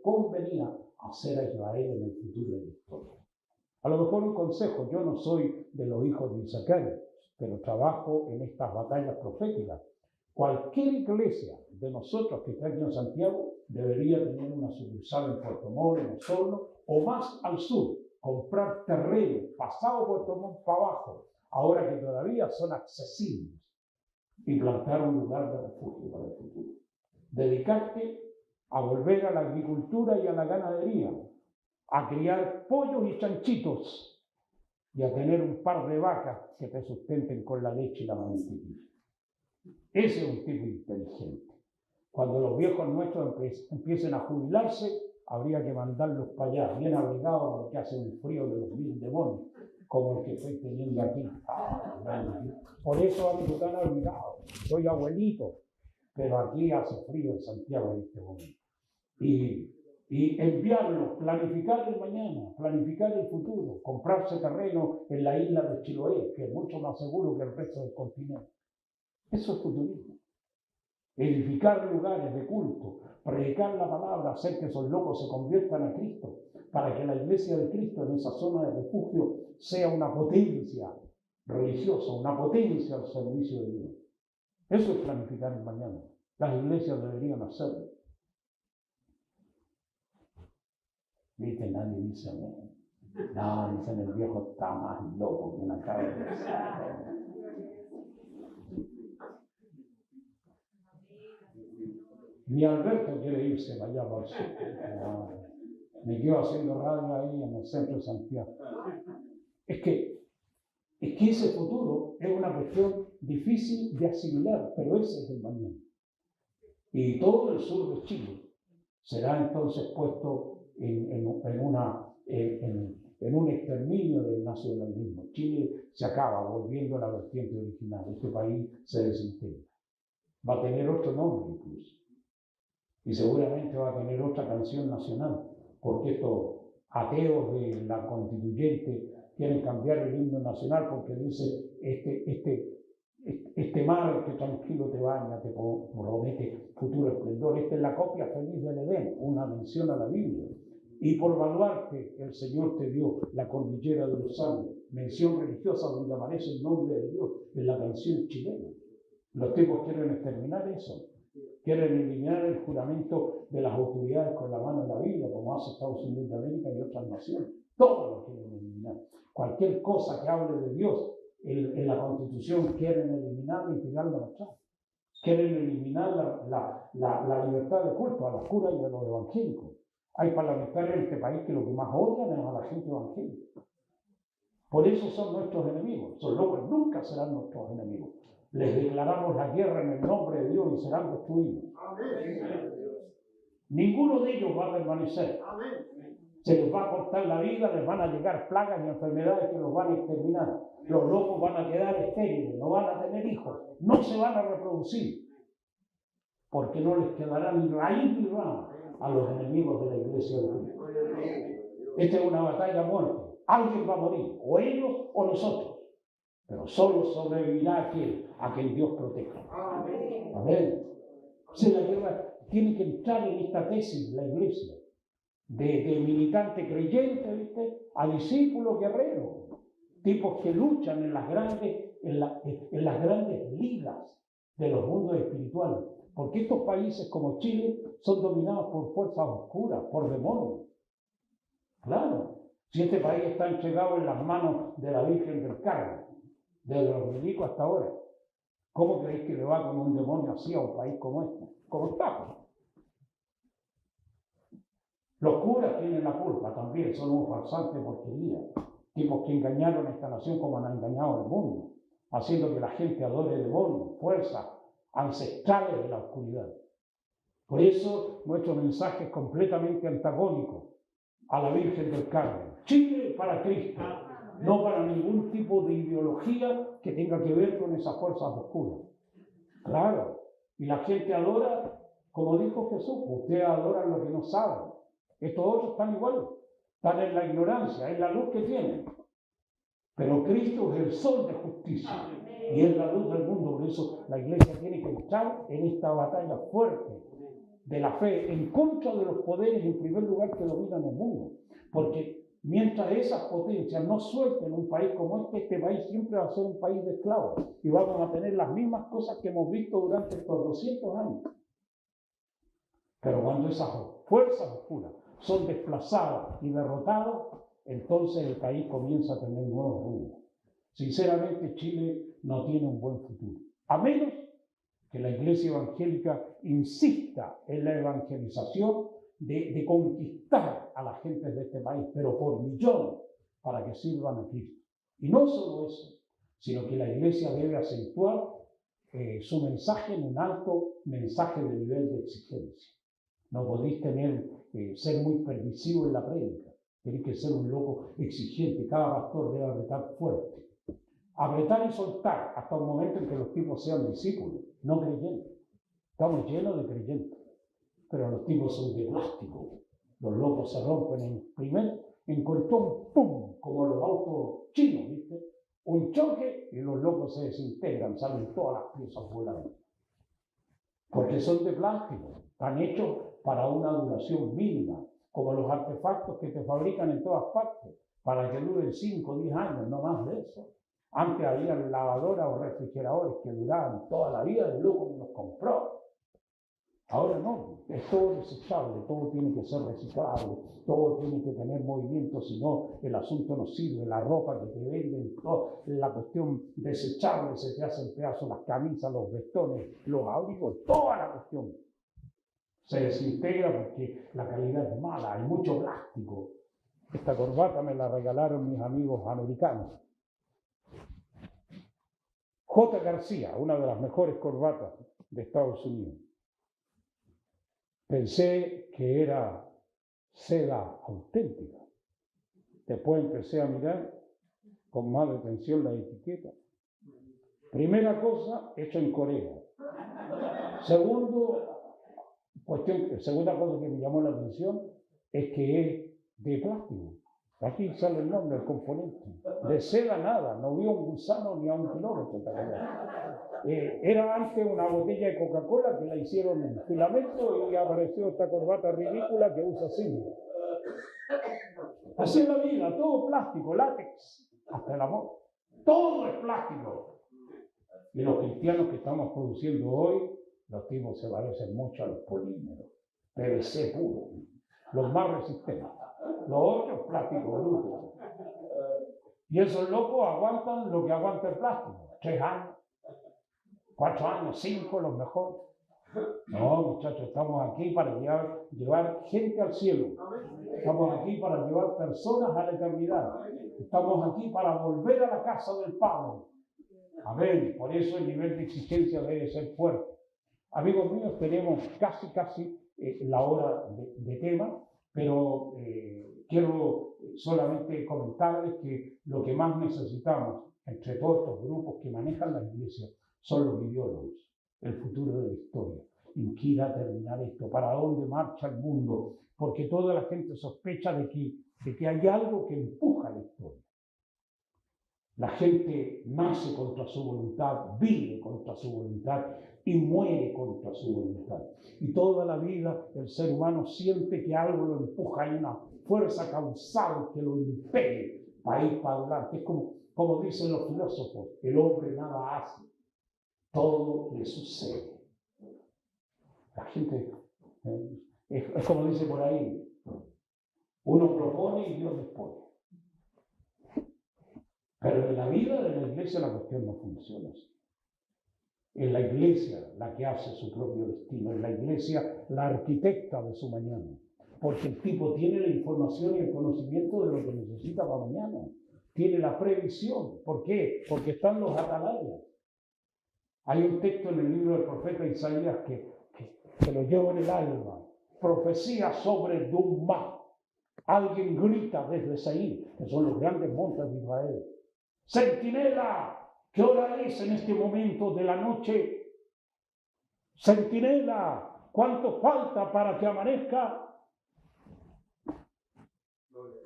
Speaker 1: convenía hacer a Israel en el futuro de la historia. A lo mejor un consejo: yo no soy de los hijos de Isaacar, pero trabajo en estas batallas proféticas. Cualquier iglesia de nosotros que está aquí en Santiago debería tener una sucursal en Puerto Montt, en Osorno, o más al sur, comprar terreno, pasado Puerto Montt para abajo, ahora que todavía son accesibles, y plantar un lugar de refugio para el futuro. Dedicarte a volver a la agricultura y a la ganadería, a criar pollos y chanchitos, y a tener un par de vacas que te sustenten con la leche y la mantequilla. Ese es un tipo inteligente. Cuando los viejos nuestros empiecen a jubilarse, habría que mandarlos para allá, bien abrigados, porque hace un frío de los 1000 demonios, como el que estoy teniendo aquí. Por eso ando tan abrigado. Soy abuelito, pero aquí hace frío en Santiago en este momento. Y enviarlos, planificar el mañana, planificar el futuro, comprarse terreno en la isla de Chiloé, que es mucho más seguro que el resto del continente. Eso es futurismo. Edificar lugares de culto, predicar la palabra, hacer que esos locos se conviertan a Cristo, para que la iglesia de Cristo en esa zona de refugio sea una potencia religiosa, una potencia al servicio de Dios. Eso es planificar el mañana. Las iglesias deberían hacerlo. ¿Viste? Nadie dice amén. No, dicen el viejo está más loco que una cabeza. Ni Alberto quiere irse allá para el sur. Me quedo haciendo radio ahí en el centro de Santiago. Es que ese futuro es una cuestión difícil de asimilar, pero ese es el mañana. Y todo el sur de Chile será entonces puesto en un exterminio del nacionalismo. Chile se acaba volviendo a la vertiente original. Este país se desintegra. Va a tener otro nombre incluso. Y seguramente va a tener otra canción nacional, porque estos ateos de la constituyente quieren cambiar el himno nacional porque dice este mar que tranquilo te baña, te promete futuro esplendor. Esta es la copia feliz del Edén, una mención a la Biblia. Y por Baluarte el Señor te dio la cordillera de los Andes, mención religiosa donde aparece el nombre de Dios en la canción chilena. Los tipos quieren exterminar eso. Quieren eliminar el juramento de las autoridades con la mano en la Biblia, como hace Estados Unidos de América y otras naciones. Todo lo quieren eliminar. Cualquier cosa que hable de Dios en la Constitución quieren eliminarla y tirarla atrás. Quieren eliminar la libertad de culto a los curas y a los evangélicos. Hay parlamentarios en este país que lo que más odian es a la gente evangélica. Por eso son nuestros enemigos. Los locos nunca serán nuestros enemigos. Les declaramos la guerra en el nombre de Dios y serán destruidos. Amén. Ninguno de ellos va a permanecer. Amén. Se les va a cortar la vida, les van a llegar plagas y enfermedades que los van a exterminar. Los locos van a quedar estériles, no van a tener hijos, no se van a reproducir, porque no les quedará ni raíz ni rama a los enemigos de la iglesia de Cristo. Esta es una batalla a muerte. Alguien va a morir, o ellos o nosotros. Pero solo sobrevivirá a quien Dios proteja. Amén. Si la guerra tiene que entrar en esta tesis, la iglesia, de militante creyente, ¿viste?, a discípulo guerrero, tipos que luchan en las grandes ligas de los mundos espirituales. Porque estos países como Chile son dominados por fuerzas oscuras, por demonios. Claro, si este país está entregado en las manos de la Virgen del Carmen, desde los milicos hasta ahora, ¿cómo creéis que le va con un demonio así a un país como este? Como está. Los curas tienen la culpa también, son un farsante porquería. Tipos que engañaron a esta nación como han engañado al mundo, haciendo que la gente adore demonios, fuerzas ancestrales de la oscuridad. Por eso nuestro mensaje es completamente antagónico a la Virgen del Carmen. Chile para Cristo, no para ningún tipo de ideología que tenga que ver con esas fuerzas oscuras. Claro, y la gente adora, como dijo Jesús, ustedes adoran lo que no saben. Estos otros están igual, están en la ignorancia, en la luz que tienen. Pero Cristo es el sol de justicia y es la luz del mundo. Por eso la iglesia tiene que luchar en esta batalla fuerte de la fe en contra de los poderes, en primer lugar, que dominan el mundo. Porque mientras esas potencias no suelten un país como este país siempre va a ser un país de esclavos y vamos a tener las mismas cosas que hemos visto durante estos 200 años. Pero cuando esas fuerzas oscuras son desplazadas y derrotadas, entonces el país comienza a tener nuevos rumbos. Sinceramente, Chile no tiene un buen futuro, a menos que la Iglesia evangélica insista en la evangelización de conquistar a las gentes de este país, pero por millones, para que sirvan a Cristo. Y no solo eso, sino que la Iglesia debe acentuar su mensaje en un alto mensaje de nivel de exigencia. No podéis ser muy permisivo en la prédica, tenéis que ser un loco exigente. Cada pastor debe apretar fuerte. Apretar y soltar hasta un momento en que los tipos sean discípulos, no creyentes. Estamos llenos de creyentes, pero los tipos son de plástico. Los locos se rompen en colchón, ¡pum! Como los autos chinos, ¿viste? Un choque y los locos se desintegran, salen todas las piezas volando. Porque son de plástico, están hechos para una duración mínima, como los artefactos que te fabrican en todas partes, para que duren 5 o 10 años, no más de eso. Antes había lavadoras o refrigeradores que duraban toda la vida, el loco los compró. Ahora no, es todo desechable, todo tiene que ser reciclable, todo tiene que tener movimiento, si no el asunto no sirve. La ropa que te venden, la cuestión desechable, se te hacen pedazos las camisas, los vestones, los abrigos, toda la cuestión se desintegra porque la calidad es mala, hay mucho plástico. Esta corbata me la regalaron mis amigos americanos. J. García, una de las mejores corbatas de Estados Unidos. Pensé que era seda auténtica. Después empecé a mirar con más detención la etiqueta. Primera cosa, hecho en Corea. Segunda cosa que me llamó la atención es que es de plástico. Aquí sale el nombre, el componente. De seda nada, no vio un gusano ni a un kilómetro. Era antes una botella de Coca-Cola que la hicieron en filamento y apareció esta corbata ridícula que usa así. Así es la vida, todo plástico, látex, hasta el amor. Todo es plástico. Y los cristianos que estamos produciendo hoy, los tipos se parecen mucho a los polímeros, PVC puro, los más resistentes. Los otros, plástico bruto. Y esos locos aguantan lo que aguanta el plástico. 3 años, 4 años, 5, los mejores. No, muchachos, estamos aquí para llevar gente al cielo. Estamos aquí para llevar personas a la eternidad. Estamos aquí para volver a la casa del Padre. Amén. Por eso el nivel de exigencia debe ser fuerte. Amigos míos, tenemos casi la hora de tema, pero quiero solamente comentarles que lo que más necesitamos entre todos estos grupos que manejan la iglesia son los ideólogos, el futuro de la historia. ¿En qué irá a terminar esto? ¿Para dónde marcha el mundo? Porque toda la gente sospecha de que hay algo que empuja la historia. La gente nace contra su voluntad, vive contra su voluntad y muere contra su voluntad. Y toda la vida el ser humano siente que algo lo empuja, hay una fuerza causal que lo impele para ir para adelante. Es como dicen los filósofos, el hombre nada hace, todo le sucede. La gente, es como dice por ahí, uno propone y Dios dispone. Pero en la vida de la iglesia la cuestión no funciona así. Es la iglesia la que hace su propio destino, es la iglesia la arquitecta de su mañana. Porque el tipo tiene la información y el conocimiento de lo que necesita para mañana. Tiene la previsión. ¿Por qué? Porque están los atalayas. Hay un texto en el libro del profeta Isaías que te lo llevo en el alma. Profecía sobre Dumá. Alguien grita desde Seir, que son los grandes montes de Israel. Centinela, ¿qué hora es en este momento de la noche? Centinela, ¿cuánto falta para que amanezca?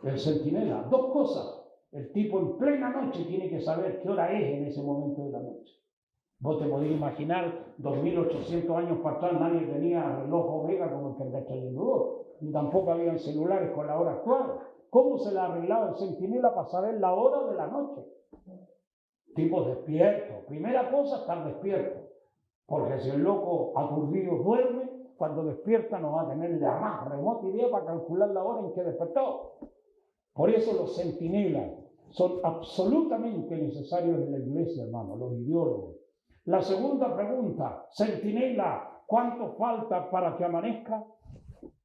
Speaker 1: El centinela, dos cosas. El tipo en plena noche tiene que saber qué hora es en ese momento de la noche. Vos te podés imaginar, 2800 años para atrás nadie tenía reloj Omega como el que está trayendo vos, ni tampoco habían celulares con la hora actual. ¿Cómo se la arreglaba el centinela para saber la hora de la noche? Tipo despierto. Primera cosa, estar despierto. Porque si el loco aturdido duerme, cuando despierta no va a tener la más remota idea para calcular la hora en que despertó. Por eso los centinelas son absolutamente necesarios en la iglesia, hermano, los ideólogos. La segunda pregunta, centinela, ¿cuánto falta para que amanezca?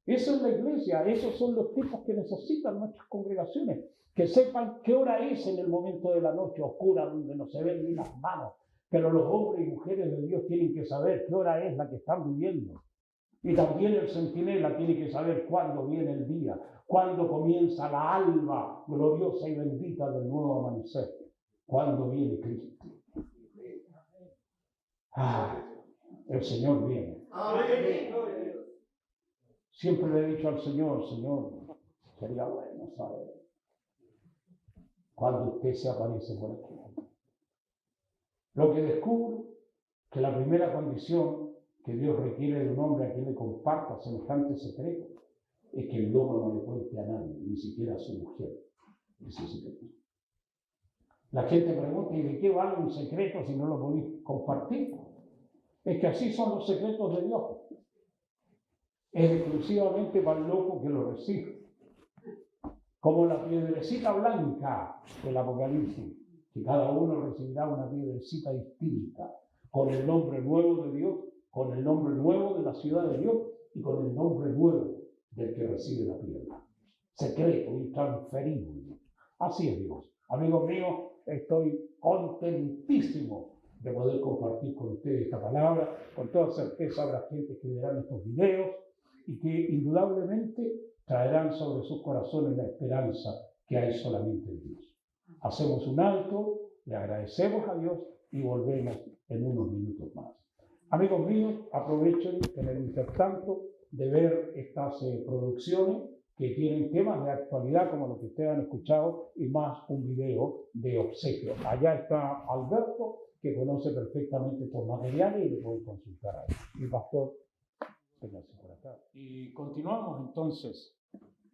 Speaker 1: Eso es la iglesia, esos son los tipos que necesitan nuestras congregaciones, que sepan qué hora es en el momento de la noche oscura donde no se ven ni las manos. Pero los hombres y mujeres de Dios tienen que saber qué hora es la que están viviendo. Y también el centinela tiene que saber cuándo viene el día, cuándo comienza la alba gloriosa y bendita del nuevo amanecer, cuándo viene Cristo. El Señor viene. Siempre le he dicho al Señor, sería bueno saber cuándo usted se aparece por aquí. Lo que descubro, que la primera condición que Dios requiere de un hombre a quien le comparta semejante secreto, es que el lobo no le cuente a nadie, ni siquiera a su mujer, ese secreto. La gente pregunta, ¿y de qué vale un secreto si no lo podéis compartir? Es que así son los secretos de Dios. Es exclusivamente para el loco que lo recibe. Como la piedrecita blanca del Apocalipsis, que cada uno recibirá una piedrecita distinta, con el nombre nuevo de Dios, con el nombre nuevo de la ciudad de Dios y con el nombre nuevo del que recibe la piedra. Secreto, intransferible. Así es Dios. Amigos míos, estoy contentísimo de poder compartir con ustedes esta palabra. Con toda certeza habrá gente que verán estos videos y que indudablemente traerán sobre sus corazones la esperanza que hay solamente en Dios. Hacemos un alto, le agradecemos a Dios y volvemos en unos minutos más. Amigos míos, aprovechen en el intertanto de ver estas producciones que tienen temas de actualidad como los que ustedes han escuchado y más un video de obsequio. Allá está Alberto, que conoce perfectamente estos materiales y le pueden consultar ahí. Mi pastor, véngase por acá. Y continuamos entonces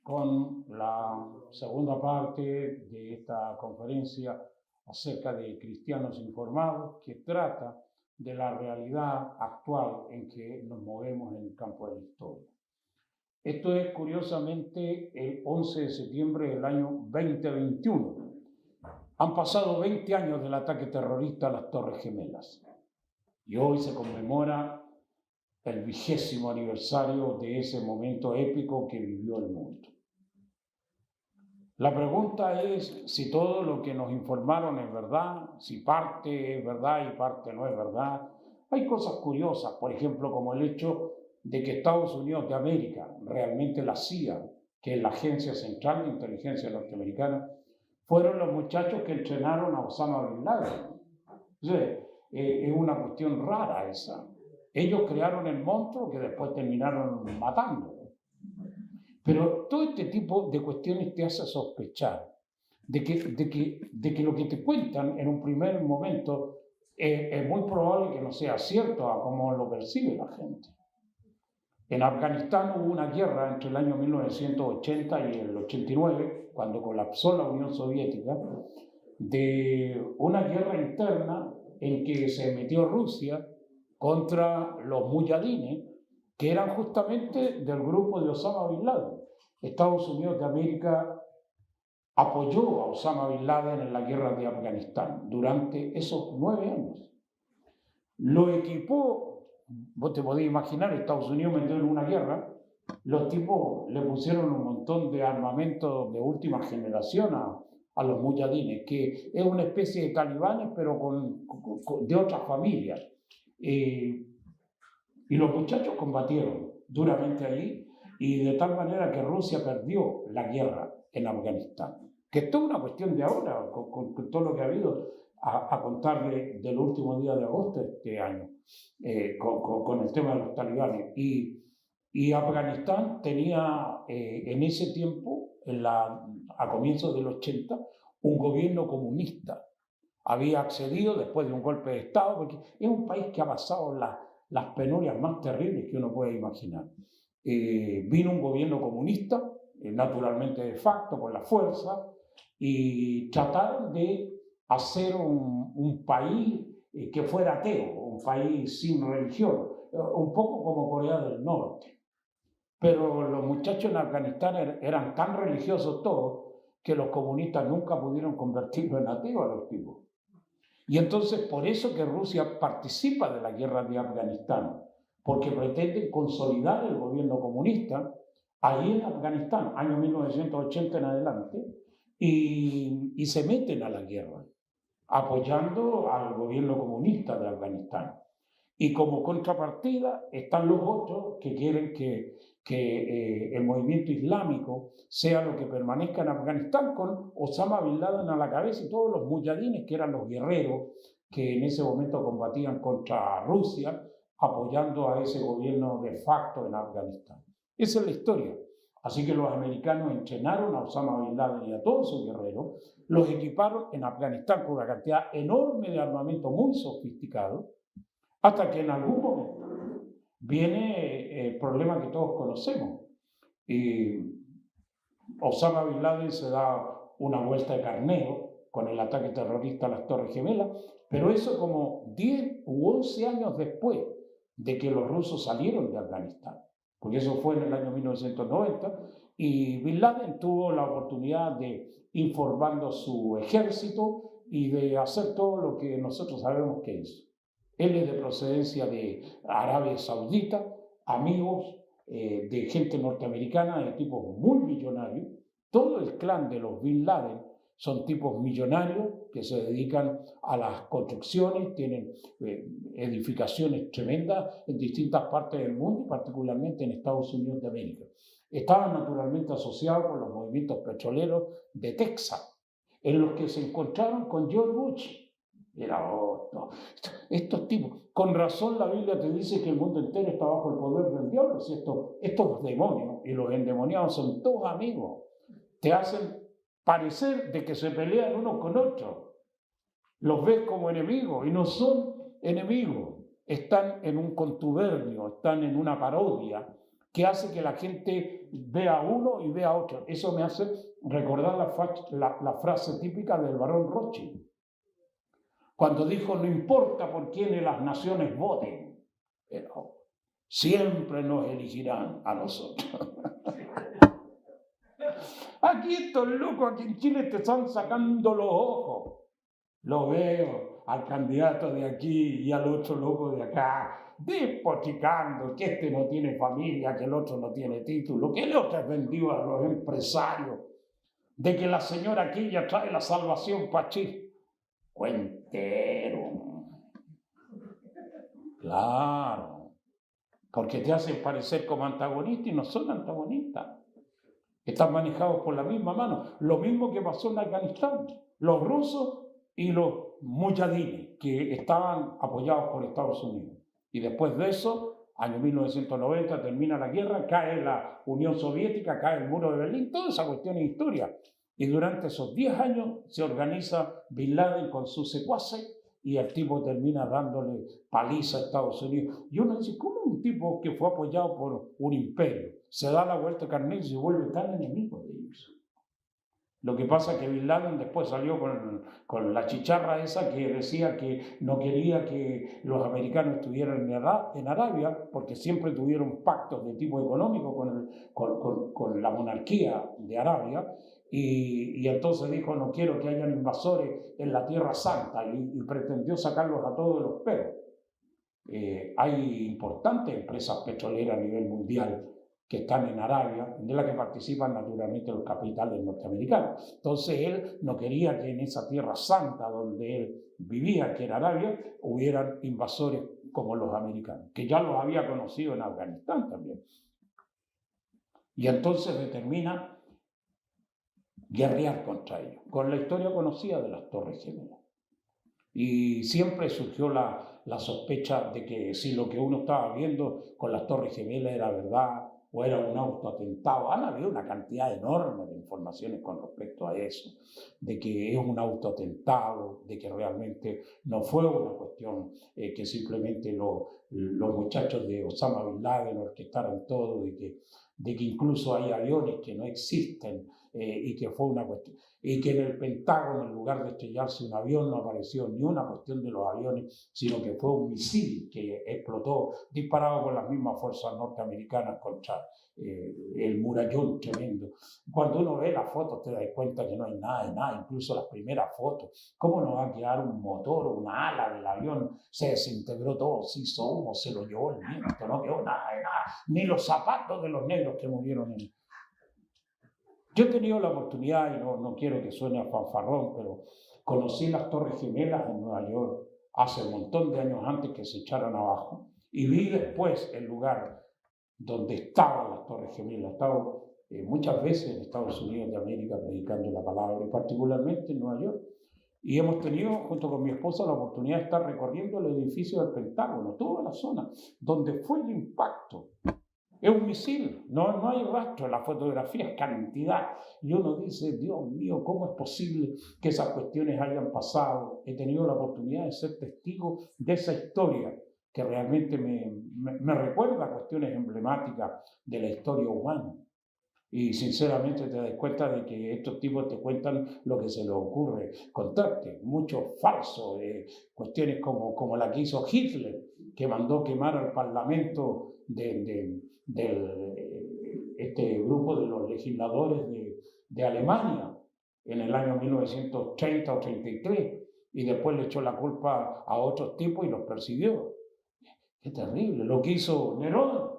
Speaker 1: con la segunda parte de esta conferencia acerca de cristianos informados, que trata de la realidad actual en que nos movemos en el campo de la historia. Esto es curiosamente el 11 de septiembre del año 2021. Han pasado 20 años del ataque terrorista a las Torres Gemelas y hoy se conmemora el 20º aniversario de ese momento épico que vivió el mundo. La pregunta es si todo lo que nos informaron es verdad, si parte es verdad y parte no es verdad. Hay cosas curiosas, por ejemplo, como el hecho de que Estados Unidos de América, realmente la CIA, que es la Agencia Central de Inteligencia Norteamericana, fueron los muchachos que entrenaron a Osama Bin Laden. Entonces, es una cuestión rara esa. Ellos crearon el monstruo que después terminaron matando. Pero todo este tipo de cuestiones te hace sospechar de que lo que te cuentan en un primer momento es muy probable que no sea cierto a cómo lo percibe la gente. En Afganistán hubo una guerra entre el año 1980 y el 89, cuando colapsó la Unión Soviética, de una guerra interna en que se metió Rusia contra los muyahidines, que eran justamente del grupo de Osama Bin Laden. Estados Unidos de América apoyó a Osama Bin Laden en la guerra de Afganistán durante esos 9 años. Lo equipó, vos te podés imaginar, Estados Unidos metió en una guerra, los tipos le pusieron un montón de armamento de última generación a los muyahidines, que es una especie de talibanes, pero de otras familias. Y Y los muchachos combatieron duramente allí, y de tal manera que Rusia perdió la guerra en Afganistán. Que esto es una cuestión de ahora, con todo lo que ha habido a contar del último día de agosto de este año, con el tema de los talibanes. Y Afganistán tenía en ese tiempo, a comienzos del 80, un gobierno comunista. Había accedido después de un golpe de Estado, porque es un país que ha pasado las penurias más terribles que uno puede imaginar. Vino un gobierno comunista, naturalmente de facto, con la fuerza, y trataron de hacer un país que fuera ateo, un país sin religión, un poco como Corea del Norte. Pero los muchachos en Afganistán eran tan religiosos todos que los comunistas nunca pudieron convertirlo en ateo a los tipos. Y entonces por eso que Rusia participa de la guerra de Afganistán, porque pretenden consolidar el gobierno comunista allí en Afganistán, año 1980 en adelante, y se meten a la guerra, apoyando al gobierno comunista de Afganistán. Y como contrapartida están los otros que quieren que el movimiento islámico sea lo que permanezca en Afganistán, con Osama Bin Laden a la cabeza y todos los muyahidines, que eran los guerreros que en ese momento combatían contra Rusia, apoyando a ese gobierno de facto en Afganistán. Esa es la historia. Así que los americanos entrenaron a Osama Bin Laden y a todos sus guerreros, los equiparon en Afganistán con una cantidad enorme de armamento muy sofisticado, hasta que en algún momento viene el problema que todos conocemos. Osama Bin Laden se da una vuelta de carnero con el ataque terrorista a las Torres Gemelas, pero eso como 10 u 11 años después de que los rusos salieron de Afganistán, porque eso fue en el año 1990, y Bin Laden tuvo la oportunidad de ir formando su ejército y de hacer todo lo que nosotros sabemos que es. Él es de procedencia de Arabia Saudita, amigos de gente norteamericana, de tipos muy millonarios. Todo el clan de los Bin Laden son tipos millonarios que se dedican a las construcciones, tienen edificaciones tremendas en distintas partes del mundo, particularmente en Estados Unidos de América. Estaban naturalmente asociados con los movimientos petroleros de Texas, en los que se encontraron con George Bush. Era otro. Estos tipos, con razón la Biblia te dice que el mundo entero está bajo el poder del diablo. Si estos demonios y los endemoniados son todos amigos, te hacen parecer de que se pelean unos con otros. Los ves como enemigos y no son enemigos. Están en un contubernio, están en una parodia que hace que la gente vea a uno y vea a otro. Eso me hace recordar la frase típica del barón Rothschild, cuando dijo: no importa por quiénes las naciones voten, pero siempre nos elegirán a nosotros. Aquí estos locos, aquí en Chile, te están sacando los ojos. Lo veo al candidato de aquí y al otro loco de acá, despotricando que este no tiene familia, que el otro no tiene título, que el otro es vendido a los empresarios, de que la señora aquí ya trae la salvación para Chile. Cuentero. Claro, porque te hacen parecer como antagonistas y no son antagonistas. Están manejados por la misma mano. Lo mismo que pasó en Afganistán. Los rusos y los muyahidines, que estaban apoyados por Estados Unidos. Y después de eso, año 1990, termina la guerra, cae la Unión Soviética, cae el muro de Berlín, toda esa cuestión es historia. Y durante esos 10 años se organiza Bin Laden con sus secuaces y el tipo termina dándole paliza a Estados Unidos. Y uno dice: ¿cómo un tipo que fue apoyado por un imperio se da la vuelta de carnero y se vuelve tan enemigo de ellos? Lo que pasa es que Bin Laden después salió con la chicharra esa que decía que no quería que los americanos estuvieran en Arabia, porque siempre tuvieron pactos de tipo económico con la monarquía de Arabia, y entonces dijo: no quiero que hayan invasores en la Tierra Santa, y pretendió sacarlos a todos los pelos. Hay importantes empresas petroleras a nivel mundial que están en Arabia, de la que participan naturalmente los capitales norteamericanos. Entonces él no quería que en esa Tierra Santa donde él vivía, que era Arabia, hubieran invasores como los americanos, que ya los había conocido en Afganistán también. Y entonces determina guerrear contra ellos, con la historia conocida de las Torres Gemelas. Y siempre surgió la sospecha de que si lo que uno estaba viendo con las Torres Gemelas era verdad o era un autoatentado. Han habido una cantidad enorme de informaciones con respecto a eso, de que es un autoatentado, de que realmente no fue una cuestión que simplemente los muchachos de Osama Bin Laden orquestaron todo, de que incluso hay aviones que no existen y que fue una cuestión. Y que en el Pentágono, en lugar de estrellarse un avión, no apareció ni una cuestión de los aviones, sino que fue un misil que explotó, disparado por las mismas fuerzas norteamericanas contra el murallón tremendo. Cuando uno ve las fotos te das cuenta que no hay nada de nada, incluso las primeras fotos. ¿Cómo no va a quedar un motor o una ala del avión? Se desintegró todo, se hizo humo, se lo llevó el viento, no quedó nada de nada, ni los zapatos de los negros que murieron en. Yo he tenido la oportunidad, y no quiero que suene a fanfarrón, pero conocí las Torres Gemelas en Nueva York hace un montón de años antes que se echaran abajo, y vi después el lugar donde estaban las Torres Gemelas. He estado muchas veces en Estados Unidos de América predicando la palabra, y particularmente en Nueva York. Y hemos tenido, junto con mi esposa, la oportunidad de estar recorriendo el edificio del Pentágono, toda la zona donde fue el impacto. Es un misil, no hay rastro, la fotografía es cantidad. Y uno dice, Dios mío, ¿cómo es posible que esas cuestiones hayan pasado? He tenido la oportunidad de ser testigo de esa historia, que realmente me recuerda a cuestiones emblemáticas de la historia humana. Y sinceramente te das cuenta de que estos tipos te cuentan lo que se les ocurre contarte. Mucho falso, cuestiones como la que hizo Hitler, que mandó quemar al parlamento este grupo de los legisladores de Alemania en el año 1930 o 33, y después le echó la culpa a otros tipos y los persiguió. Qué terrible. Lo que hizo Nerón.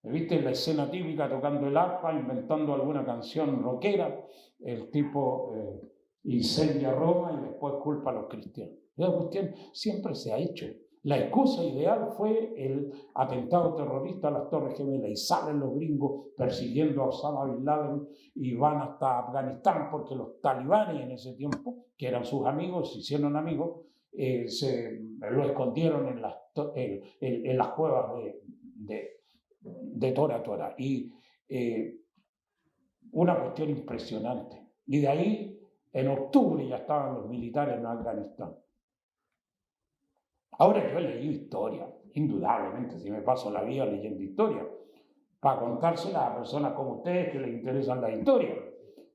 Speaker 1: ¿Viste la escena típica tocando el arpa, inventando alguna canción rockera? El tipo incendia Roma y después culpa a los cristianos. Esa cuestión siempre se ha hecho. La excusa ideal fue el atentado terrorista a las Torres Gemelas, y salen los gringos persiguiendo a Osama Bin Laden y van hasta Afganistán porque los talibanes en ese tiempo, que eran sus amigos, se hicieron amigos, lo escondieron en las cuevas de Tora Tora. Y una cuestión impresionante. Y de ahí, en octubre, ya estaban los militares en Afganistán. Ahora yo he leído historia, indudablemente, si me paso la vida leyendo historia, para contársela a personas como ustedes que les interesan la historia.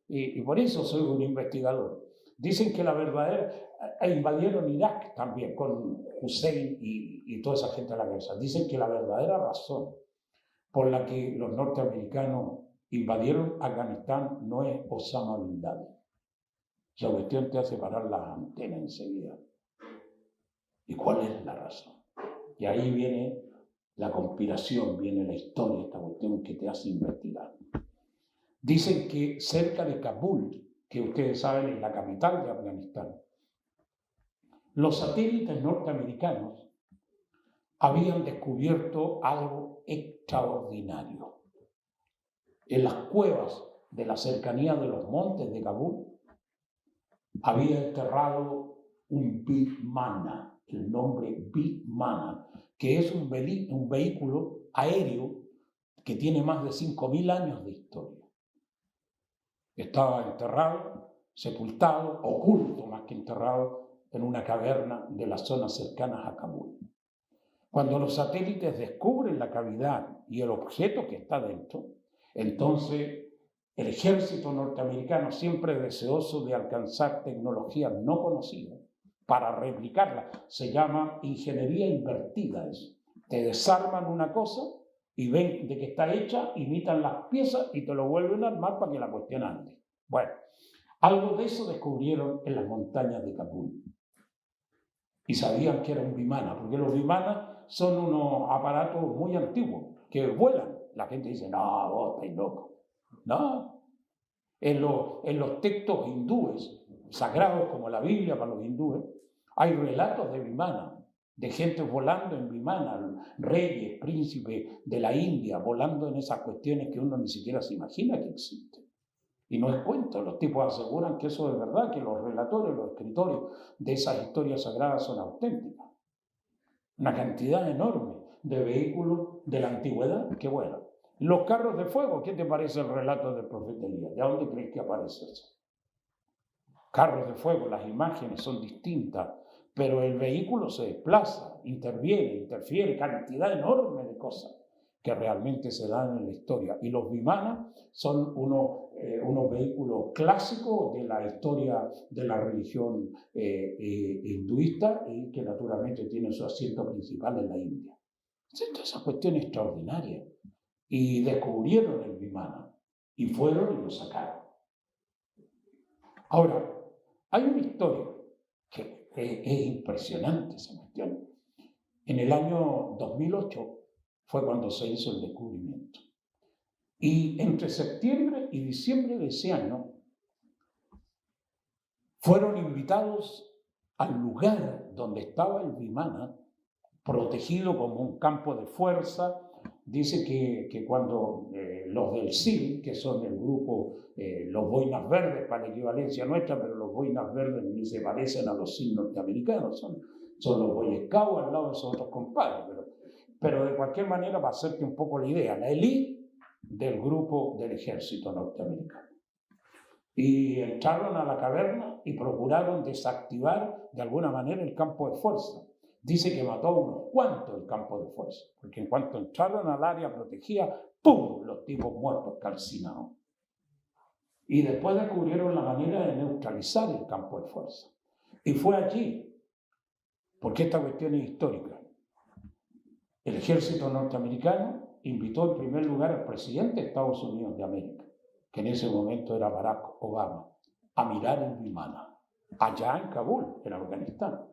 Speaker 1: Y por eso soy un investigador. Dicen que la verdadera... invadieron Irak también con Hussein y toda esa gente a la cabeza. Dicen que la verdadera razón por la que los norteamericanos invadieron Afganistán no es Osama Bin Laden. La cuestión te hace parar las antenas enseguida. ¿Y cuál es la razón? Y ahí viene la conspiración, viene la historia, esta cuestión que te hace investigar. Dicen que cerca de Kabul, que ustedes saben es la capital de Afganistán, los satélites norteamericanos habían descubierto algo extraordinario. En las cuevas de la cercanía de los montes de Kabul había enterrado un Vimana, el nombre Vimana, que es un vehículo aéreo que tiene más de 5.000 años de historia. Estaba enterrado, sepultado, oculto más que enterrado, en una caverna de las zonas cercanas a Kabul. Cuando los satélites descubren la cavidad y el objeto que está dentro, entonces el ejército norteamericano, siempre deseoso de alcanzar tecnologías no conocidas para replicarla, se llama ingeniería invertida eso. Te desarman una cosa y ven de qué está hecha, imitan las piezas y te lo vuelven a armar para que la cuestión ande. Bueno, algo de eso descubrieron en las montañas de Kabul. Y sabían que era un Vimana, porque los Vimanas son unos aparatos muy antiguos que vuelan. La gente dice, no, vos estáis loco. No. En los textos hindúes, sagrados como la Biblia para los hindúes, hay relatos de Vimana. de gente volando en Vimana, reyes, príncipes de la India, volando en esas cuestiones que uno ni siquiera se imagina que existen. Y no es cuento, los tipos aseguran que eso es verdad, que los relatores, los escritores de esas historias sagradas son auténticas. Una cantidad enorme de vehículos de la antigüedad que vuelan. Los carros de fuego, ¿qué te parece el relato del profeta Elías? ¿De dónde crees que aparece eso? Carros de fuego, las imágenes son distintas, pero el vehículo se desplaza, interfiere, cantidad enorme de cosas que realmente se dan en la historia. Y los vimanas son unos vehículos clásicos de la historia de la religión hinduista y que naturalmente tienen su asiento principal en la India. Entonces, esa cuestión extraordinaria. Y descubrieron el vimana y fueron y lo sacaron. Ahora, hay una historia que es impresionante, esa cuestión. En el año 2008 fue cuando se hizo el descubrimiento. Y entre septiembre y diciembre de ese año fueron invitados al lugar donde estaba el vimana, protegido como un campo de fuerza. Dice que cuando los del CIL, que son el grupo, los boinas verdes para la equivalencia nuestra, pero los boinas verdes ni se parecen a los CIL norteamericanos, son los Boy Scouts al lado de esos otros compadres, pero de cualquier manera va a hacerte un poco la idea, la élite del grupo del ejército norteamericano. Y entraron a la caverna y procuraron desactivar de alguna manera el campo de fuerza. Dice que mató a unos cuantos el campo de fuerza, porque en cuanto entraron al área protegida, ¡pum!, los tipos muertos, calcinados. Y después descubrieron la manera de neutralizar el campo de fuerza. Y fue allí, porque esta cuestión es histórica. El ejército norteamericano invitó en primer lugar al presidente de Estados Unidos de América, que en ese momento era Barack Obama, a mirar el vimana, allá en Kabul, en Afganistán.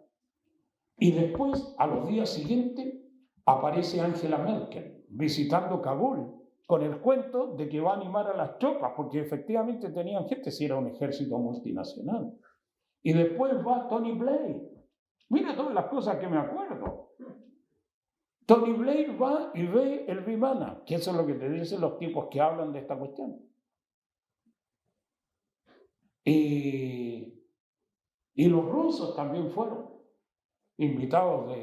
Speaker 1: Y después, a los días siguientes, aparece Angela Merkel visitando Kabul con el cuento de que va a animar a las tropas, porque efectivamente tenían gente, si era un ejército multinacional. Y después va Tony Blair. Mira todas las cosas que me acuerdo. Tony Blair va y ve el vimana, que eso es lo que te dicen los tipos que hablan de esta cuestión. Y los rusos también fueron invitados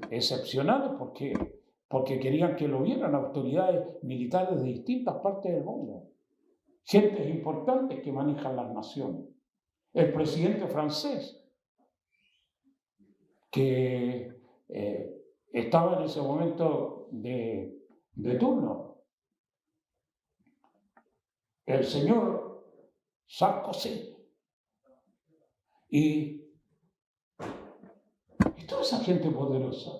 Speaker 1: excepcionales porque querían que lo vieran autoridades militares de distintas partes del mundo, gentes importantes que manejan las naciones. El presidente francés, que estaba en ese momento de turno, el señor Sarkozy, y toda esa gente poderosa,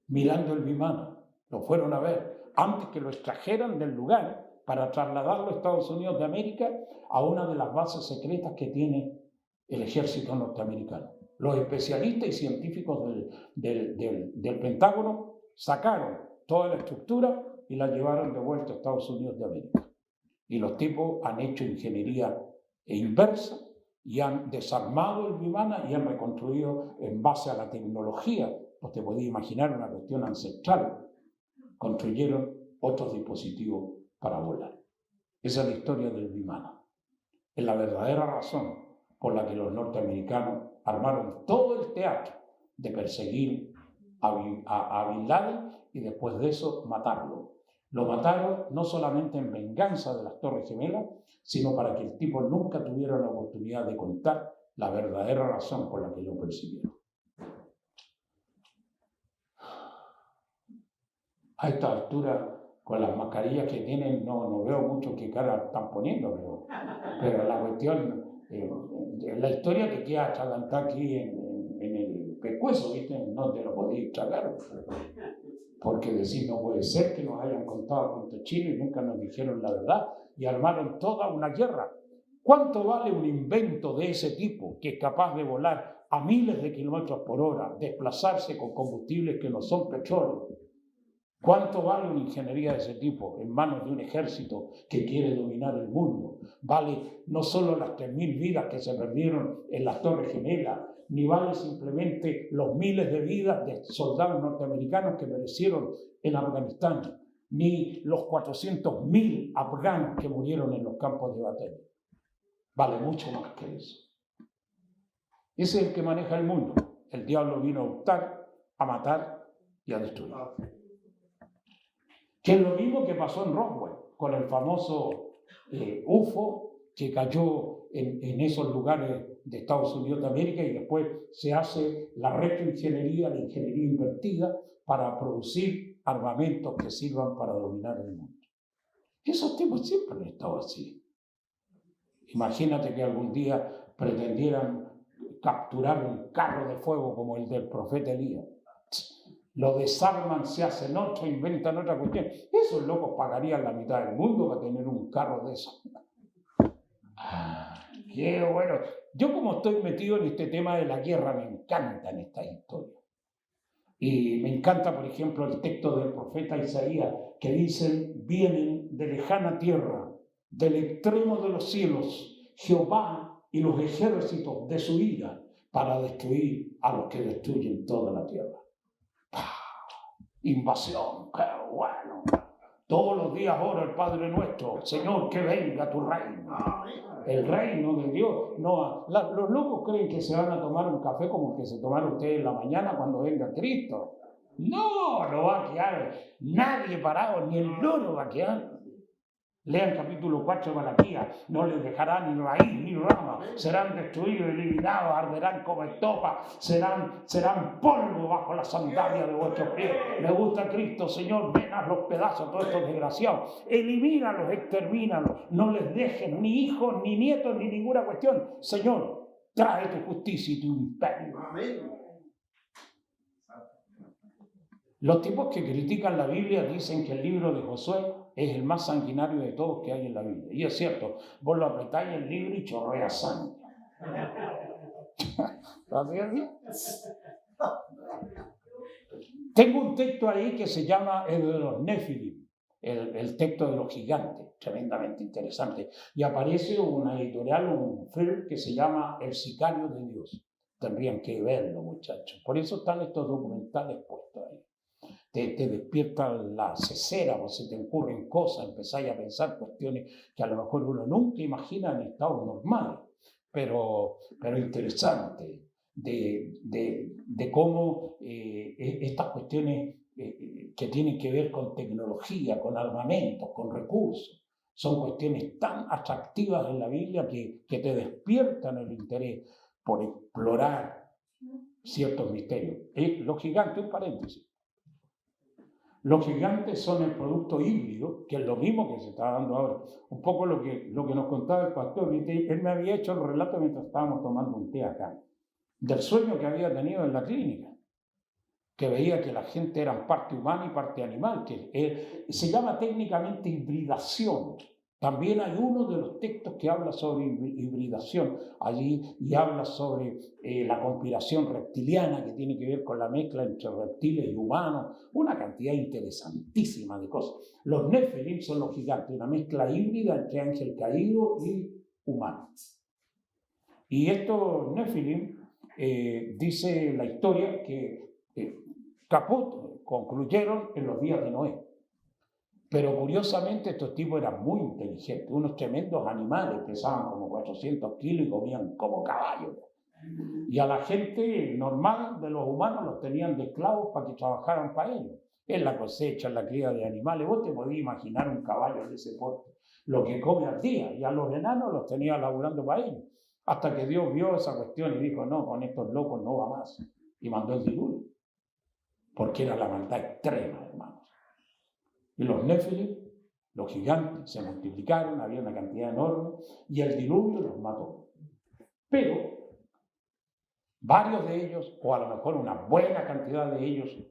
Speaker 1: mirando el vimana, lo fueron a ver antes que lo extrajeran del lugar para trasladarlo a Estados Unidos de América a una de las bases secretas que tiene el ejército norteamericano. Los especialistas y científicos del Pentágono sacaron toda la estructura y la llevaron de vuelta a Estados Unidos de América. Y los tipos han hecho ingeniería inversa y han desarmado el vimana y han reconstruido en base a la tecnología. Pues te podéis imaginar una cuestión ancestral. Construyeron otros dispositivos para volar. Esa es la historia del vimana. Es la verdadera razón por la que los norteamericanos armaron todo el teatro de perseguir a Bin Laden y después de eso matarlo. Lo mataron no solamente en venganza de las Torres Gemelas, sino para que el tipo nunca tuviera la oportunidad de contar la verdadera razón por la que lo persiguieron. A esta altura, con las mascarillas que tienen, no veo mucho qué cara están poniendo, pero la cuestión, la historia que queda atragantada aquí en el pescuezo, ¿viste? No te lo podéis tragar, porque decir, no puede ser que nos hayan contado cuentos chinos y nunca nos dijeron la verdad, y armaron toda una guerra. ¿Cuánto vale un invento de ese tipo que es capaz de volar a miles de kilómetros por hora, desplazarse con combustibles que no son petróleo? ¿Cuánto vale una ingeniería de ese tipo en manos de un ejército que quiere dominar el mundo? Vale no solo las 3.000 vidas que se perdieron en las Torres Gemelas, ni vale simplemente los miles de vidas de soldados norteamericanos que perecieron en Afganistán, ni los 400.000 afganos que murieron en los campos de batalla. Vale mucho más que eso. Ese es el que maneja el mundo. El diablo vino a hurtar, a matar y a destruir. Que es lo mismo que pasó en Roswell, con el famoso UFO que cayó en esos lugares de Estados Unidos de América, y después se hace la retroingeniería, la ingeniería invertida, para producir armamentos que sirvan para dominar el mundo. Esos tipos siempre han estado así. Imagínate que algún día pretendieran capturar un carro de fuego como el del profeta Elías. Lo desarman, se hacen otro, inventan otra cuestión. Esos locos pagarían la mitad del mundo para tener un carro de esos. Qué bueno. Yo, como estoy metido en este tema de la guerra, me encantan estas historias. Y me encanta, por ejemplo, el texto del profeta Isaías, que dicen: vienen de lejana tierra, del extremo de los cielos, Jehová y los ejércitos de su ira, para destruir a los que destruyen toda la tierra. Invasión, qué bueno. Todos los días ora el Padre Nuestro: Señor, que venga tu reino. El reino de Dios. No, los locos creen que se van a tomar un café como el que se tomaron ustedes en la mañana cuando venga Cristo. No, no va a quedar nadie parado, ni el loro va a quedar. Lean capítulo 4 de Malaquías: no les dejará ni raíz ni rama, serán destruidos, eliminados, arderán como estopa, serán polvo bajo la sandalia de vuestros pies. Me gusta Cristo, Señor, ven a los pedazos todos estos desgraciados, elimínalos, extermínalos, no les dejen ni hijos, ni nietos, ni ninguna cuestión. Señor, trae tu justicia y tu imperio. Amén. Los tipos que critican la Biblia dicen que el libro de Josué es el más sanguinario de todos que hay en la Biblia. Y es cierto, vos lo apretáis el libro y chorrea sangre. Tengo un texto ahí que se llama el de los Nefilim, el texto de los gigantes, tremendamente interesante. Y aparece una editorial, un film que se llama El sicario de Dios. Tendrían que verlo, muchachos. Por eso están estos documentales puestos ahí. Te despierta la cesera, o se te ocurren cosas, empezáis a pensar cuestiones que a lo mejor uno nunca imagina en estados normales, pero interesante, de cómo estas cuestiones que tienen que ver con tecnología, con armamentos, con recursos, son cuestiones tan atractivas en la Biblia que te despiertan el interés por explorar ciertos misterios. Los gigantes, un paréntesis. Los gigantes son el producto híbrido, que es lo mismo que se está dando ahora. Un poco lo que nos contaba el pastor. Él me había hecho el relato mientras estábamos tomando un té acá, del sueño que había tenido en la clínica, que veía que la gente era parte humana y parte animal, que se llama técnicamente hibridación. También hay uno de los textos que habla sobre hibridación allí, y habla sobre la conspiración reptiliana, que tiene que ver con la mezcla entre reptiles y humanos, una cantidad interesantísima de cosas. Los Nefilim son los gigantes, una mezcla híbrida entre ángel caído y humano. Y estos Nefilim, dice la historia, que concluyeron en los días de Noé. Pero curiosamente estos tipos eran muy inteligentes, unos tremendos animales, pesaban como 400 kilos y comían como caballos. Y a la gente normal de los humanos los tenían de esclavos para que trabajaran para ellos. En la cosecha, en la cría de animales. Vos te podías imaginar un caballo de ese porte, lo que come al día. Y a los enanos los tenía laburando para ellos. Hasta que Dios vio esa cuestión y dijo: no, con estos locos no va más. Y mandó el diluvio. Porque era la maldad extrema, hermanos. Y los Nefilim, los gigantes, se multiplicaron, había una cantidad enorme, y el diluvio los mató. Pero varios de ellos, o a lo mejor una buena cantidad de ellos,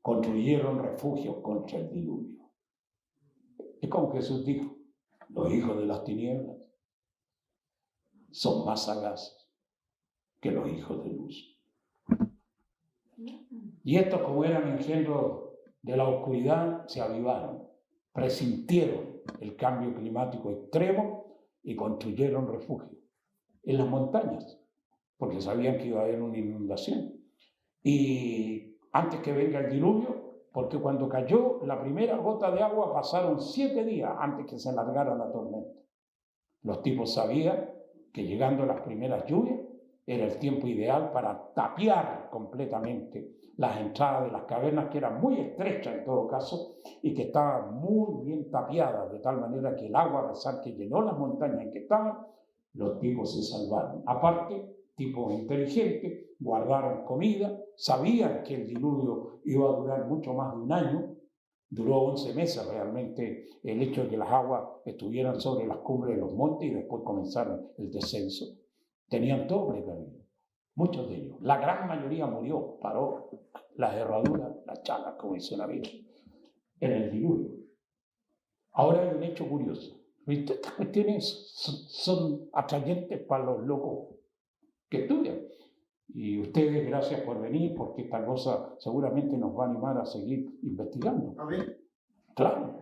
Speaker 1: construyeron refugios contra el diluvio. Es como Jesús dijo: los hijos de las tinieblas son más sagaces que los hijos de luz. Y estos, como eran engendros de la oscuridad, se avivaron, presintieron el cambio climático extremo y construyeron refugio en las montañas. porque sabían que iba a haber una inundación. Y antes que venga el diluvio, porque cuando cayó la primera gota de agua pasaron 7 días antes que se largara la tormenta. Los tipos sabían que llegando las primeras lluvias era el tiempo ideal para tapiar completamente las entradas de las cavernas, que eran muy estrechas en todo caso, y que estaban muy bien tapiadas, de tal manera que el agua, a pesar que llenó las montañas en que estaban, los tipos se salvaron. Aparte, tipos inteligentes, guardaron comida, sabían que el diluvio iba a durar mucho más de un año, duró 11 meses realmente el hecho de que las aguas estuvieran sobre las cumbres de los montes y después comenzaron el descenso. Tenían todo precavido, muchos de ellos. La gran mayoría murió, paró las herraduras, las chagas, como dice la Biblia, en el diluvio. Ahora hay un hecho curioso. Estas cuestiones son atrayentes para los locos que estudian. Y ustedes, gracias por venir, porque esta cosa seguramente nos va a animar a seguir investigando. Claro.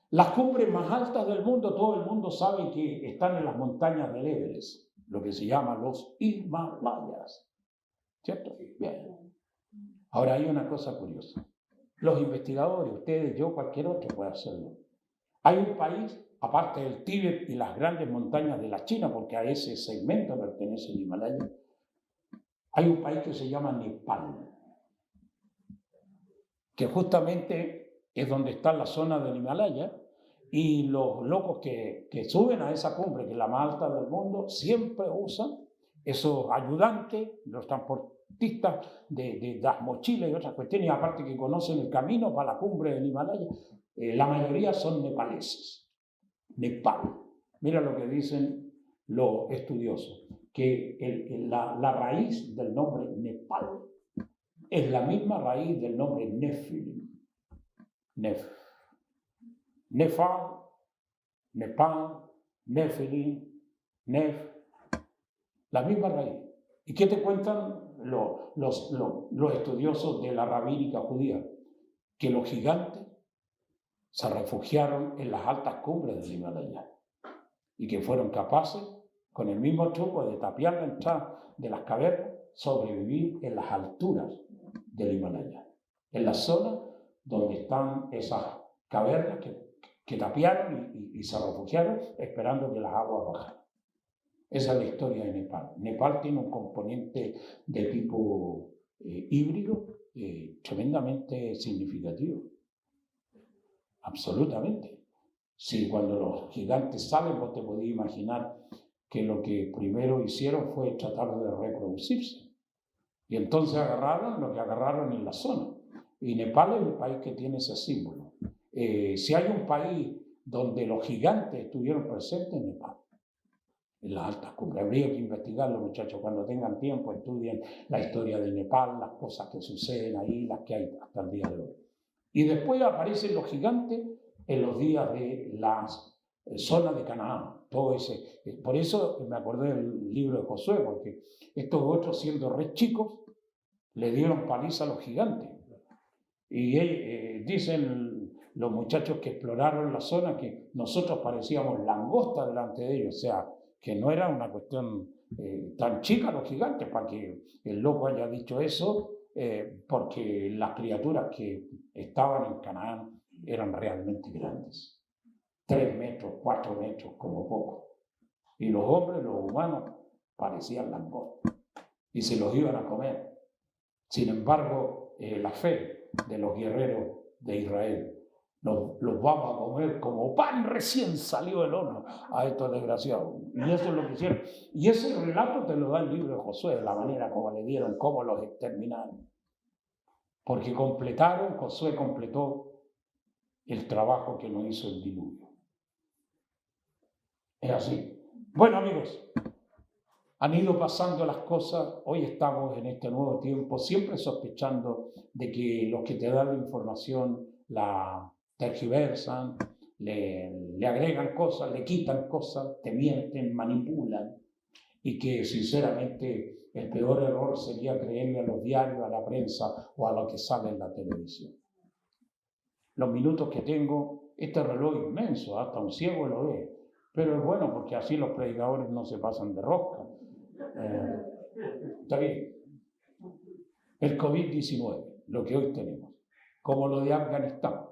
Speaker 1: Las cumbres más altas del mundo, todo el mundo sabe que están en las montañas del Everest, lo que se llama los Himalayas. ¿Cierto? Bien. Ahora hay una cosa curiosa. Los investigadores, ustedes, yo, cualquier otro puede hacerlo. Hay un país, aparte del Tíbet y las grandes montañas de la China, porque a ese segmento pertenece el Himalaya, hay un país que se llama Nepal, que justamente es donde está la zona del Himalaya, y los locos que suben a esa cumbre, que es la más alta del mundo, siempre usan esos ayudantes, los transportistas de las mochilas y otras cuestiones, y aparte que conocen el camino para la cumbre del Himalaya, la mayoría son nepaleses. Nepal. Mira lo que dicen los estudiosos, que la raíz del nombre Nepal es la misma raíz del nombre Nephilim. Nefal, Nepal, Nephilim, la misma raíz. ¿Y qué te cuentan los estudiosos de la rabínica judía? Que los gigantes se refugiaron en las altas cumbres del Himalaya y que fueron capaces, con el mismo truco de tapiar la entrada de las cavernas, sobrevivir en las alturas del Himalaya, en la zona donde están esas cavernas que tapiaron y se refugiaron esperando que las aguas bajaran. Esa es la historia de Nepal. Nepal tiene un componente de tipo híbrido tremendamente significativo. Absolutamente. Si cuando los gigantes salen, vos te podías imaginar que lo que primero hicieron fue tratar de reproducirse. Y entonces agarraron lo que agarraron en la zona. Y Nepal es el país que tiene ese símbolo. Si hay un país donde los gigantes estuvieron presentes, en Nepal, en las altas cumbres. Habría que investigarlo, muchachos, cuando tengan tiempo, estudien la historia de Nepal, las cosas que suceden ahí, las que hay hasta el día de hoy. Y después aparecen los gigantes en los días de las zonas de Canaán, todo ese. Por eso me acordé del libro de Josué, porque estos otros, siendo re chicos, le dieron paliza a los gigantes. Y dicen los muchachos que exploraron la zona que nosotros parecíamos langosta delante de ellos, o sea, que no era una cuestión tan chica los gigantes, para que el loco haya dicho eso, porque las criaturas que estaban en Canaán eran realmente grandes. 3 metros, 4 metros, como poco. Y los hombres, los humanos, parecían langostas. Y se los iban a comer. Sin embargo, la fe de los guerreros de Israel los vamos a comer como pan recién salió del horno a estos desgraciados. Y eso es lo que hicieron. Y ese relato te lo da el libro de Josué, de la manera como le dieron, cómo los exterminaron. Porque Josué completó el trabajo que no hizo el diluvio. Es así. Bueno, amigos, han ido pasando las cosas, hoy estamos en este nuevo tiempo, siempre sospechando de que los que te dan la información la tergiversan, le agregan cosas, le quitan cosas, te mienten, manipulan, y que sinceramente el peor error sería creerle a los diarios, a la prensa o a lo que sale en la televisión. Los minutos que tengo, este reloj inmenso, hasta un ciego lo ve, pero es bueno porque así los predicadores no se pasan de rosca. Está bien. El COVID-19, lo que hoy tenemos, como lo de Afganistán,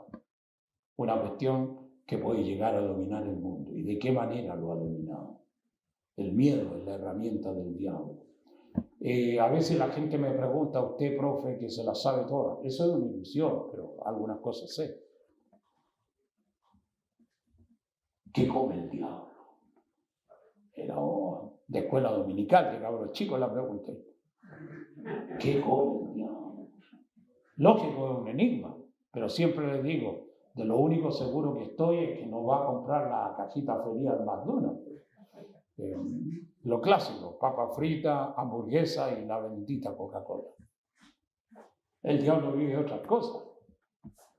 Speaker 1: una cuestión que puede llegar a dominar el mundo. ¿Y de qué manera lo ha dominado? El miedo es la herramienta del diablo. A veces la gente me pregunta, usted, profe, que se la sabe todas. Eso es una ilusión, pero algunas cosas sé. ¿Qué come el diablo? Era de escuela dominical, que los chicos la pregunté. ¿Qué come el diablo? Lógico, es un enigma, pero siempre les digo, de lo único seguro que estoy es que no va a comprar la cajita feliz al McDonald's. Lo clásico, papa frita, hamburguesa y la bendita Coca-Cola. El diablo vive otras cosas,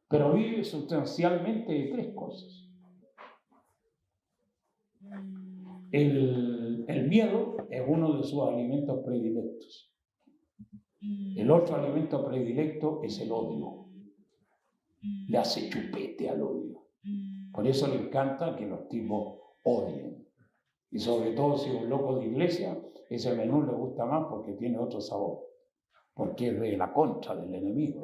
Speaker 1: pero vive sustancialmente de tres cosas. El miedo es uno de sus alimentos predilectos. El otro alimento predilecto es el odio. Le hace chupete al odio. Por eso le encanta que los tipos odien. Y sobre todo si es un loco de iglesia, ese menú le gusta más porque tiene otro sabor. Porque es de la contra del enemigo.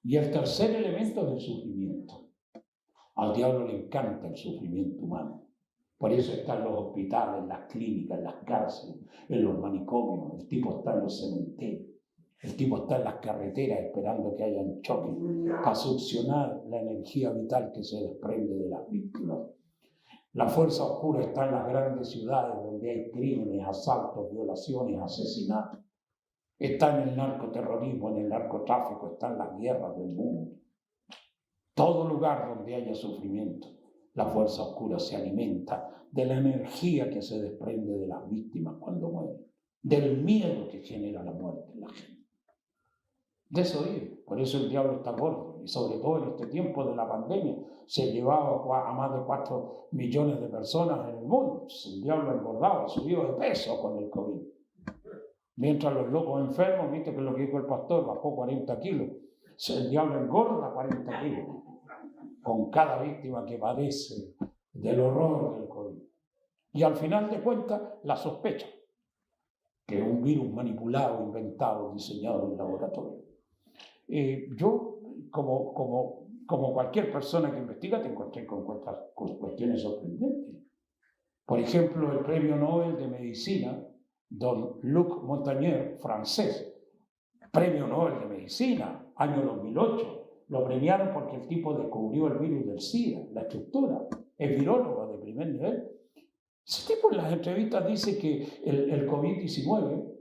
Speaker 1: Y el tercer elemento es el sufrimiento. Al diablo le encanta el sufrimiento humano. Por eso está en los hospitales, en las clínicas, en las cárceles, en los manicomios. El tipo está en los cementerios. El tipo está en las carreteras esperando que haya un choque para succionar la energía vital que se desprende de las víctimas. La fuerza oscura está en las grandes ciudades donde hay crímenes, asaltos, violaciones, asesinatos. Está en el narcoterrorismo, en el narcotráfico, está en las guerras del mundo. Todo lugar donde haya sufrimiento, la fuerza oscura se alimenta de la energía que se desprende de las víctimas cuando mueren, del miedo que genera la muerte en la gente. De eso vive, por eso el diablo está gordo, y sobre todo en este tiempo de la pandemia, se llevaba a más de 4 millones de personas en el mundo. El diablo ha engordado, ha subido de peso con el COVID. Mientras los locos enfermos, viste que lo que dijo el pastor, bajó 40 kilos. El diablo engorda 40 kilos con cada víctima que padece del horror del COVID. Y al final de cuentas, la sospecha, que es un virus manipulado, inventado, diseñado en el laboratorio. Yo, como cualquier persona que investiga, te encontré con cuestiones sorprendentes. Por ejemplo, el premio Nobel de Medicina, don Luc Montagnier, francés, premio Nobel de Medicina, año 2008, lo premiaron porque el tipo descubrió el virus del SIDA, la estructura, es virólogo de primer nivel. Ese tipo en las entrevistas dice que el COVID-19,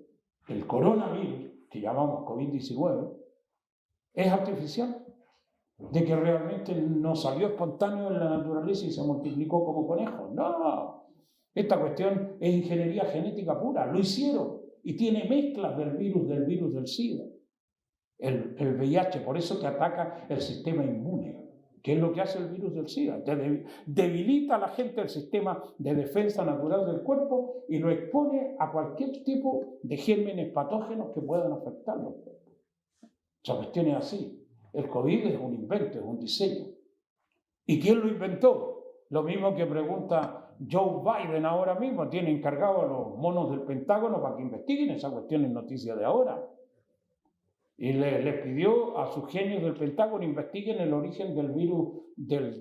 Speaker 1: el coronavirus, que llamamos COVID-19, es artificial, de que realmente no salió espontáneo en la naturaleza y se multiplicó como conejo. No, esta cuestión es ingeniería genética pura, lo hicieron y tiene mezclas del virus del SIDA. El VIH, por eso que ataca el sistema inmune, que es lo que hace el virus del SIDA. Debilita a la gente el sistema de defensa natural del cuerpo y lo expone a cualquier tipo de gérmenes patógenos que puedan afectarlo. Esa cuestión es así. El COVID es un invento, es un diseño. ¿Y quién lo inventó? Lo mismo que pregunta Joe Biden ahora mismo. Tiene encargado a los monos del Pentágono para que investiguen. Esa cuestión es noticia de ahora. Y le pidió a sus genios del Pentágono investiguen el origen del virus del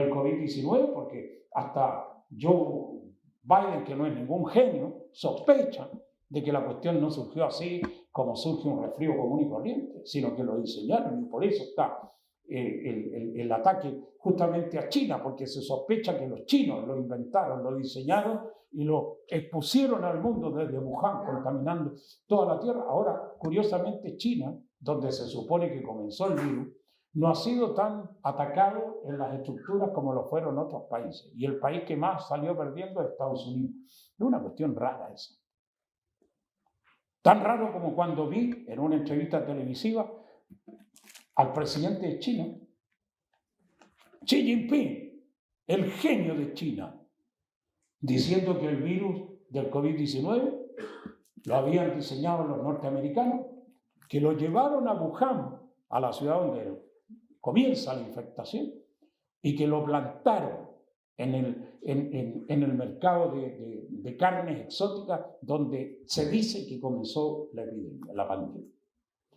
Speaker 1: COVID-19, porque hasta Joe Biden, que no es ningún genio, sospecha de que la cuestión no surgió así como surge un resfrío común y corriente, sino que lo diseñaron, y por eso está el ataque justamente a China, porque se sospecha que los chinos lo inventaron, lo diseñaron y lo expusieron al mundo desde Wuhan, contaminando toda la Tierra. Ahora, curiosamente, China, donde se supone que comenzó el virus, no ha sido tan atacado en las estructuras como lo fueron otros países. Y el país que más salió perdiendo es Estados Unidos. Es una cuestión rara esa. Tan raro como cuando vi en una entrevista televisiva al presidente de China, Xi Jinping, el genio de China, diciendo que el virus del COVID-19 lo habían diseñado los norteamericanos, que lo llevaron a Wuhan, a la ciudad donde comienza la infectación, y que lo plantaron en el mercado de carnes exóticas donde se dice que comenzó la epidemia, la pandemia.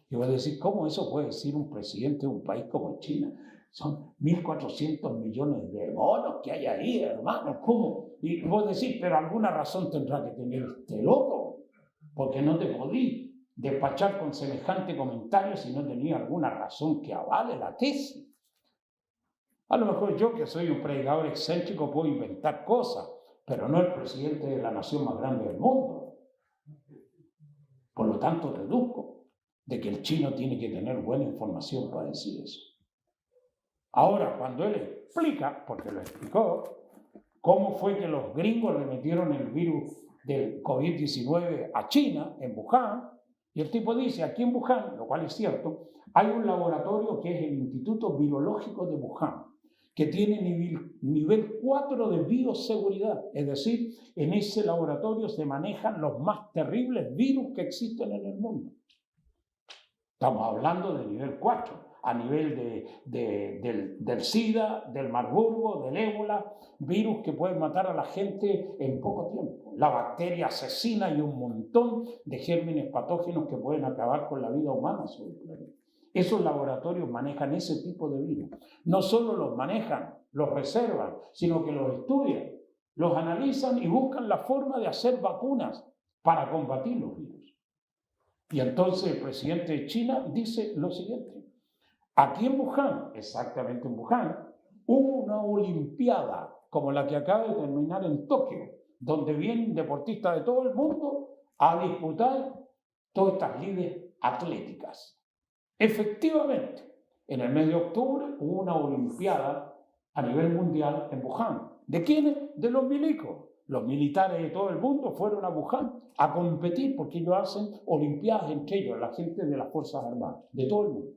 Speaker 1: Y voy a decir, ¿cómo eso puede decir un presidente de un país como China? Son 1.400 millones de monos que hay ahí, hermano, ¿cómo? Y vos decís, pero alguna razón tendrá que tener este loco, porque no te podí despachar con semejante comentario si no tenía alguna razón que avale la tesis. A lo mejor yo, que soy un predicador excéntrico, puedo inventar cosas, pero no el presidente de la nación más grande del mundo. Por lo tanto, deduzco de que el chino tiene que tener buena información para decir eso. Ahora, cuando él explica, porque lo explicó, cómo fue que los gringos le metieron el virus del COVID-19 a China, en Wuhan, y el tipo dice, aquí en Wuhan, lo cual es cierto, hay un laboratorio que es el Instituto Virológico de Wuhan, que tiene nivel 4 de bioseguridad, es decir, en ese laboratorio se manejan los más terribles virus que existen en el mundo. Estamos hablando de nivel 4, a nivel del SIDA, del Marburgo, del ébola, virus que pueden matar a la gente en poco tiempo. La bacteria asesina y un montón de gérmenes patógenos que pueden acabar con la vida humana sobre el planeta. Esos laboratorios manejan ese tipo de virus. No solo los manejan, los reservan, sino que los estudian, los analizan y buscan la forma de hacer vacunas para combatir los virus. Y entonces el presidente de China dice lo siguiente. Aquí en Wuhan, exactamente en Wuhan, hubo una olimpiada como la que acaba de terminar en Tokio, donde vienen deportistas de todo el mundo a disputar todas estas lides atléticas. Efectivamente, en el mes de octubre hubo una olimpiada a nivel mundial en Wuhan. ¿De quiénes? De los milicos. Los militares de todo el mundo fueron a Wuhan a competir porque ellos hacen olimpiadas entre ellos, la gente de las Fuerzas Armadas, de todo el mundo.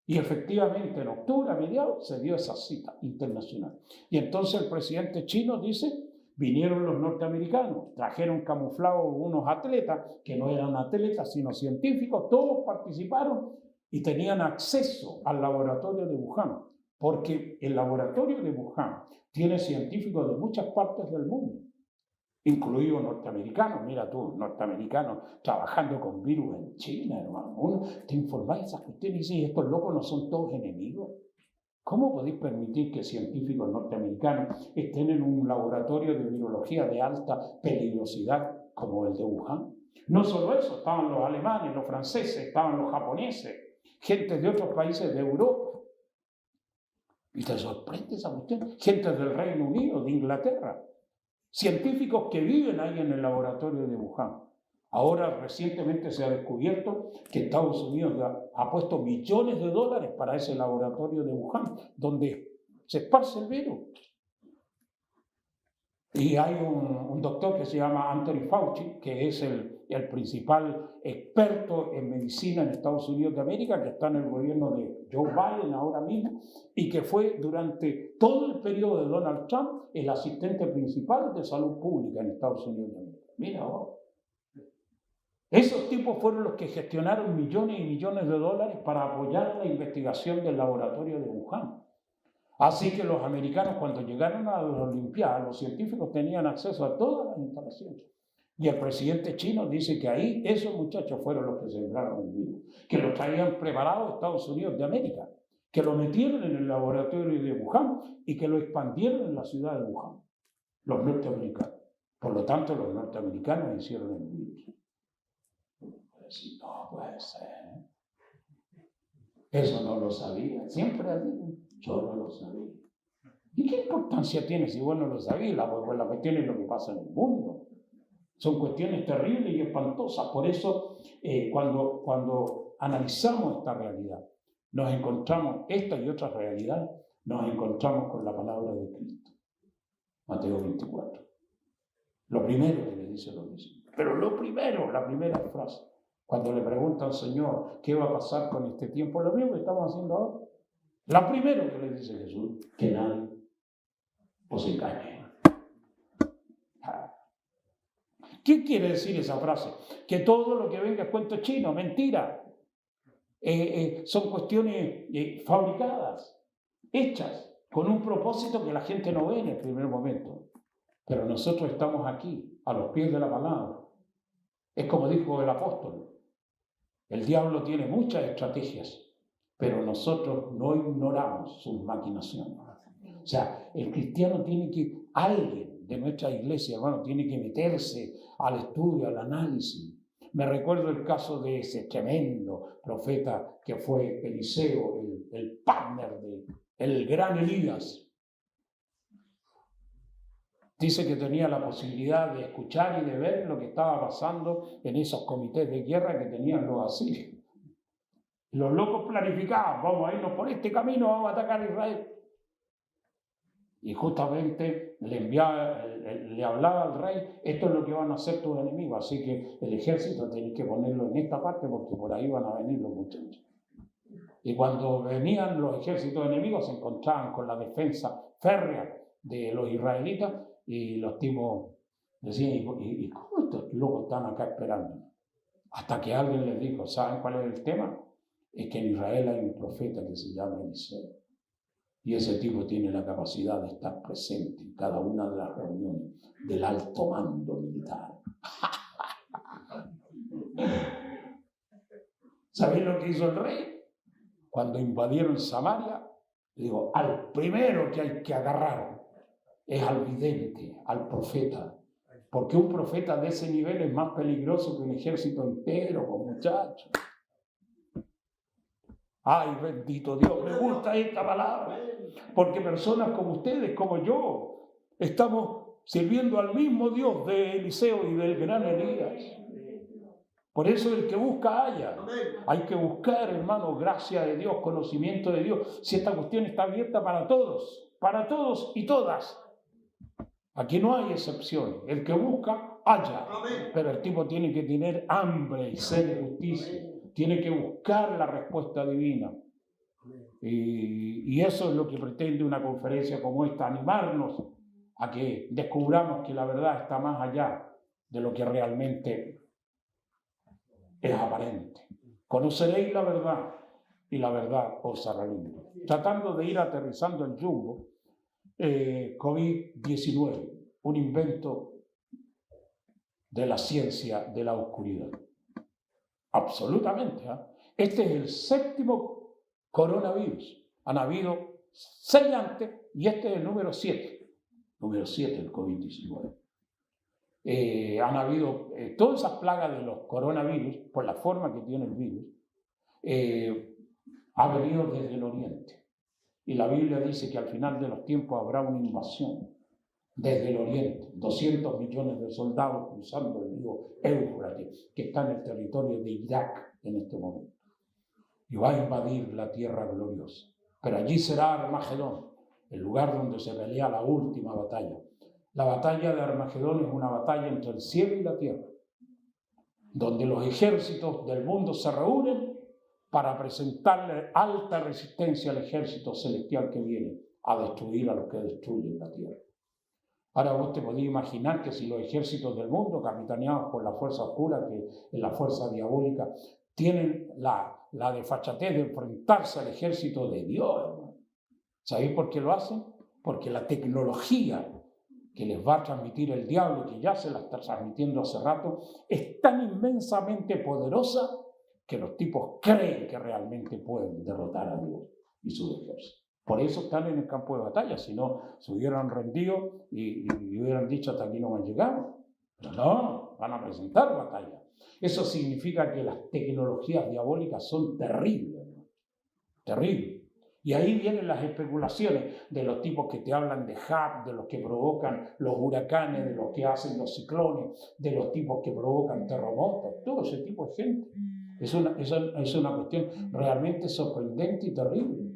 Speaker 1: Y efectivamente en octubre, a mediados, se dio esa cita internacional. Y entonces el presidente chino dice, vinieron los norteamericanos, trajeron camuflados unos atletas, que no eran atletas sino científicos, todos participaron y tenían acceso al laboratorio de Wuhan, porque el laboratorio de Wuhan tiene científicos de muchas partes del mundo, incluidos norteamericanos. Mira tú, norteamericanos trabajando con virus en China, hermano. Uno te informáis esas cuestiones y dices, estos locos no son todos enemigos. ¿Cómo podéis permitir que científicos norteamericanos estén en un laboratorio de virología de alta peligrosidad como el de Wuhan? No solo eso, estaban los alemanes, los franceses, estaban los japoneses, gente de otros países de Europa. Y te sorprende esa cuestión. Gente del Reino Unido, de Inglaterra. Científicos que viven ahí en el laboratorio de Wuhan. Ahora recientemente se ha descubierto que Estados Unidos ha puesto millones de dólares para ese laboratorio de Wuhan, donde se esparce el virus. Y hay un doctor que se llama Anthony Fauci, que es el principal experto en medicina en Estados Unidos de América, que está en el gobierno de Joe Biden ahora mismo, y que fue durante todo el periodo de Donald Trump el asistente principal de salud pública en Estados Unidos de América. Mira vos. Esos tipos fueron los que gestionaron millones y millones de dólares para apoyar la investigación del laboratorio de Wuhan. Así que los americanos, cuando llegaron a las Olimpiadas, los científicos tenían acceso a todas las instalaciones. Y el presidente chino dice que ahí esos muchachos fueron los que sembraron el virus, que lo traían preparado a Estados Unidos de América, que lo metieron en el laboratorio de Wuhan y que lo expandieron en la ciudad de Wuhan, los norteamericanos. Por lo tanto, los norteamericanos hicieron el virus. No puede ser. Eso no lo sabía. Siempre así. Yo no lo sabía. ¿Y qué importancia tiene si vos no lo sabías? La cuestión es lo que pasa en el mundo. Son cuestiones terribles y espantosas. Por eso, cuando analizamos esta realidad, nos encontramos, esta y otras realidades, nos encontramos con la palabra de Cristo. Mateo 24. Lo primero que le dice lo mismo. Pero lo primero, la primera frase, cuando le pregunta al Señor qué va a pasar con este tiempo, lo mismo que estamos haciendo ahora. La primera que le dice Jesús, que nadie os engañe. ¿Qué quiere decir esa frase? Que todo lo que venga es cuento chino, mentira. Son cuestiones fabricadas, hechas. con un propósito que la gente no ve en el primer momento. Pero nosotros estamos aquí, a los pies de la palabra. Es como dijo el apóstol, el diablo tiene muchas estrategias, pero nosotros no ignoramos sus maquinaciones. O sea, el cristiano alguien de nuestra iglesia, hermano, tiene que meterse al estudio, al análisis. Me recuerdo el caso de ese tremendo profeta que fue Eliseo, el partner del gran Elías. Dice que tenía la posibilidad de escuchar y de ver lo que estaba pasando en esos comités de guerra que tenían los asirios. Los locos planificaban, vamos a irnos por este camino, vamos a atacar a Israel. Y justamente le hablaba al rey, esto es lo que van a hacer tus enemigos, así que el ejército tenés que ponerlo en esta parte porque por ahí van a venir los muchachos. Y cuando venían los ejércitos enemigos se encontraban con la defensa férrea de los israelitas y los tipos decían, ¿y cómo estos locos están acá esperando? Hasta que alguien les dijo, ¿saben cuál es el tema? Es que en Israel hay un profeta que se llama Eliseo. Y ese tipo tiene la capacidad de estar presente en cada una de las reuniones del alto mando militar. ¿Sabéis lo que hizo el rey? Cuando invadieron Samaria, le digo, al primero que hay que agarrar es al vidente, al profeta. Porque un profeta de ese nivel es más peligroso que un ejército entero con muchachos. Ay, bendito Dios, me gusta esta palabra. Porque personas como ustedes, como yo, estamos sirviendo al mismo Dios de Eliseo y del gran Elías. Por eso el que busca halla. Hay que buscar, hermano, gracia de Dios, conocimiento de Dios. Si esta cuestión está abierta para todos y todas. Aquí no hay excepciones. El que busca halla. Pero el tipo tiene que tener hambre y sed de justicia. Tiene que buscar la respuesta divina. Y eso es lo que pretende una conferencia como esta, animarnos a que descubramos que la verdad está más allá de lo que realmente es aparente. Conoceréis la verdad y la verdad os hará libre. Tratando de ir aterrizando el jumbo, COVID-19, un invento de la ciencia de la oscuridad. Absolutamente. Este es el 7º coronavirus. Han habido 6 antes y este es el número 7. Número 7, el COVID-19. Han habido todas esas plagas de los coronavirus, por la forma que tiene el virus, ha venido desde el oriente. Y la Biblia dice que al final de los tiempos habrá una invasión desde el oriente, 200 millones de soldados cruzando el río Éufrates, que está en el territorio de Irak en este momento. Y va a invadir la tierra gloriosa. Pero allí será Armagedón, el lugar donde se pelea la última batalla. La batalla de Armagedón es una batalla entre el cielo y la tierra, donde los ejércitos del mundo se reúnen para presentarle alta resistencia al ejército celestial que viene a destruir a los que destruyen la tierra. Ahora vos te podés imaginar que si los ejércitos del mundo, capitaneados por la fuerza oscura, que es la fuerza diabólica, tienen la desfachatez de enfrentarse al ejército de Dios, hermano. ¿Sabéis por qué lo hacen? Porque la tecnología que les va a transmitir el diablo, que ya se la está transmitiendo hace rato, es tan inmensamente poderosa que los tipos creen que realmente pueden derrotar a Dios y su ejército. Por eso están en el campo de batalla, si no se hubieran rendido y hubieran dicho hasta aquí no han llegado. Pero no, van a presentar batalla. Eso significa que las tecnologías diabólicas son terribles, ¿no? Terribles. Y ahí vienen las especulaciones de los tipos que te hablan de HAARP, de los que provocan los huracanes, de los que hacen los ciclones, de los tipos que provocan terremotos, todo ese tipo de gente. Es una cuestión realmente sorprendente y terrible.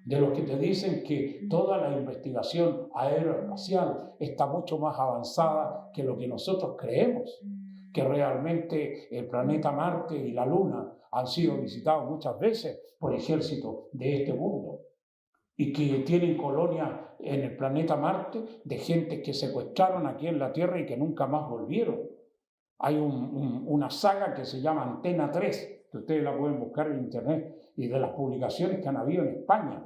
Speaker 1: De los que te dicen que toda la investigación aeroespacial está mucho más avanzada que lo que nosotros creemos, que realmente el planeta Marte y la Luna han sido visitados muchas veces por ejércitos de este mundo y que tienen colonias en el planeta Marte de gente que secuestraron aquí en la Tierra y que nunca más volvieron. Hay una saga que se llama Antena 3, que ustedes la pueden buscar en internet, y de las publicaciones que han habido en España,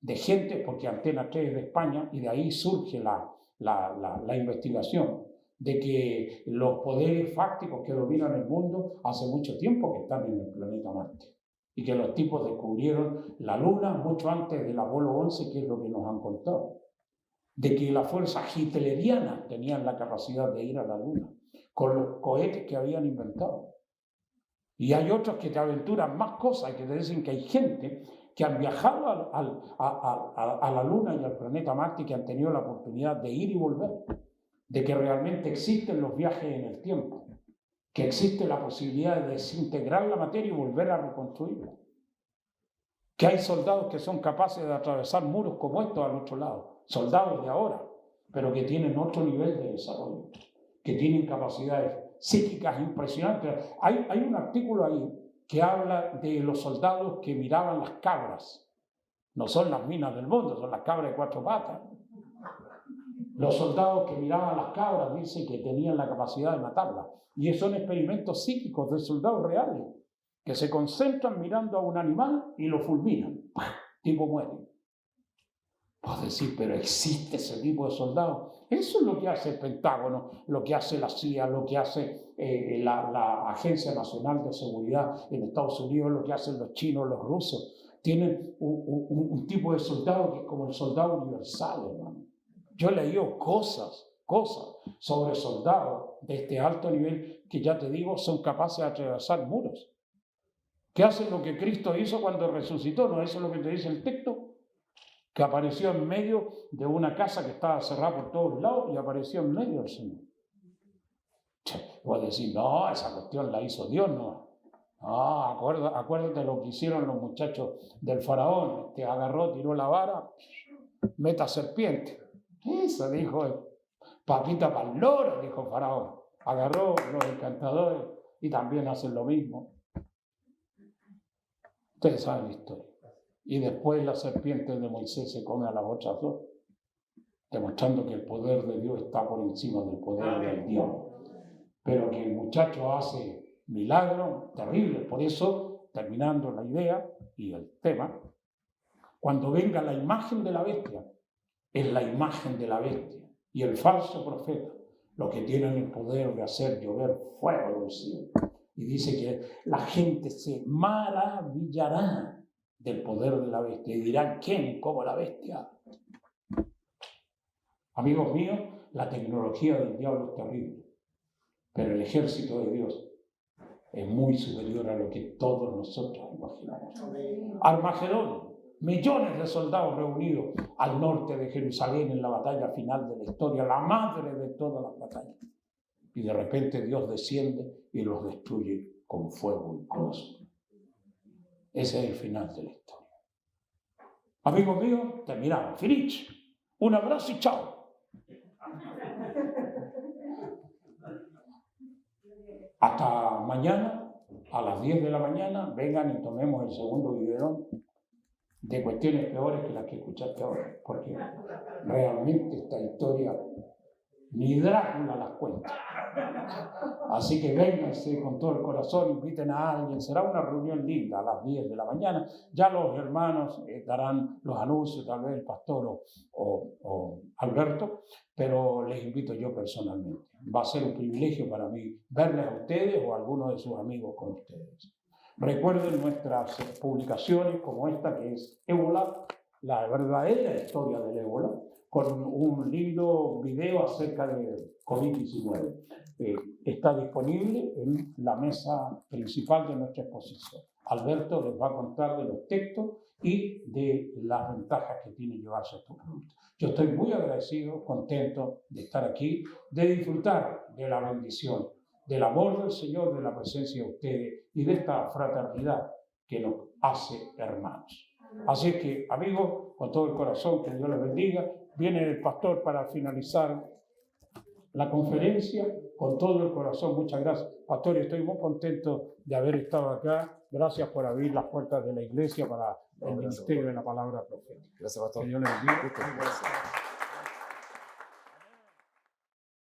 Speaker 1: de gente, porque Antena 3 es de España, y de ahí surge la investigación, de que los poderes fácticos que dominan el mundo hace mucho tiempo que están en el planeta Marte, y que los tipos descubrieron la Luna mucho antes del Apolo 11, que es lo que nos han contado, de que las fuerzas hitlerianas tenían la capacidad de ir a la Luna, con los cohetes que habían inventado. Y hay otros que te aventuran más cosas, que te dicen que hay gente que han viajado a la Luna y al planeta Marte, que han tenido la oportunidad de ir y volver, de que realmente existen los viajes en el tiempo, que existe la posibilidad de desintegrar la materia y volver a reconstruirla, que hay soldados que son capaces de atravesar muros como estos al otro lado, soldados de ahora, pero que tienen otro nivel de desarrollo, que tienen capacidades psíquicas impresionantes. Hay un artículo ahí que habla de los soldados que miraban las cabras. No son las minas del mundo, son las cabras de 4 patas. Los soldados que miraban las cabras dicen que tenían la capacidad de matarlas. Y son experimentos psíquicos de soldados reales, que se concentran mirando a un animal y lo fulminan. Tipo muere. Puedes decir, pero existe ese tipo de soldados. Eso es lo que hace el Pentágono, lo que hace la CIA, lo que hace la Agencia Nacional de Seguridad en Estados Unidos, lo que hacen los chinos, los rusos. Tienen un tipo de soldado que es como el soldado universal, hermano. Yo he leído cosas sobre soldados de este alto nivel que, ya te digo, son capaces de atravesar muros. Que hacen lo que Cristo hizo cuando resucitó, ¿no? Eso es lo que te dice el texto. Que apareció en medio de una casa que estaba cerrada por todos lados y apareció en medio del Señor. Voy a decir, no, esa cuestión la hizo Dios, no. Acuérdate lo que hicieron los muchachos del faraón. Agarró, tiró la vara, meta serpiente. Eso dijo, papita para el loro, dijo el faraón. Agarró los encantadores y también hacen lo mismo. Ustedes saben la historia. Y después la serpiente de Moisés se come a las otras dos, demostrando que el poder de Dios está por encima del poder del diablo. Pero que el muchacho hace milagros terribles. Por eso, terminando la idea y el tema, cuando venga la imagen de la bestia, es la imagen de la bestia y el falso profeta, los que tienen el poder de hacer llover fuego del cielo. Y dice que la gente se maravillará del poder de la bestia y dirán, ¿quién como la bestia? Amigos míos, la tecnología del diablo es terrible, pero el ejército de Dios es muy superior a lo que todos nosotros imaginamos. Armagedón, millones de soldados reunidos al norte de Jerusalén en la batalla final de la historia, la madre de todas las batallas. Y de repente Dios desciende y los destruye con fuego y con azufre. Ese es el final de la historia. Amigos míos, terminamos. Finich. Un abrazo y chao. Hasta mañana, a las 10 de la mañana, vengan y tomemos el segundo biberón de cuestiones peores que las que escuchaste ahora. Porque realmente esta historia ni Drácula las cuenta. Así que vénganse con todo el corazón, inviten a alguien. Será una reunión linda a las 10 de la mañana. Ya los hermanos darán los anuncios, tal vez el pastor o Alberto, pero les invito yo personalmente. Va a ser un privilegio para mí verles a ustedes o a algunos de sus amigos con ustedes. Recuerden nuestras publicaciones como esta, que es Ébola, la verdadera historia del ébola, con un lindo video acerca de COVID-19. Está disponible en la mesa principal de nuestra exposición. Alberto les va a contar de los textos y de las ventajas que tiene llevarse estos productos. Yo estoy muy agradecido, contento de estar aquí, de disfrutar de la bendición, del amor del Señor, de la presencia de ustedes y de esta fraternidad que nos hace hermanos. Así que, amigos, con todo el corazón, que Dios les bendiga. Viene el pastor para finalizar la conferencia con todo el corazón. Muchas gracias, pastor. Estoy muy contento de haber estado acá. Gracias por abrir las puertas de la iglesia para el ministerio de la palabra profética.
Speaker 2: Gracias, pastor.
Speaker 1: Que Dios les bendiga.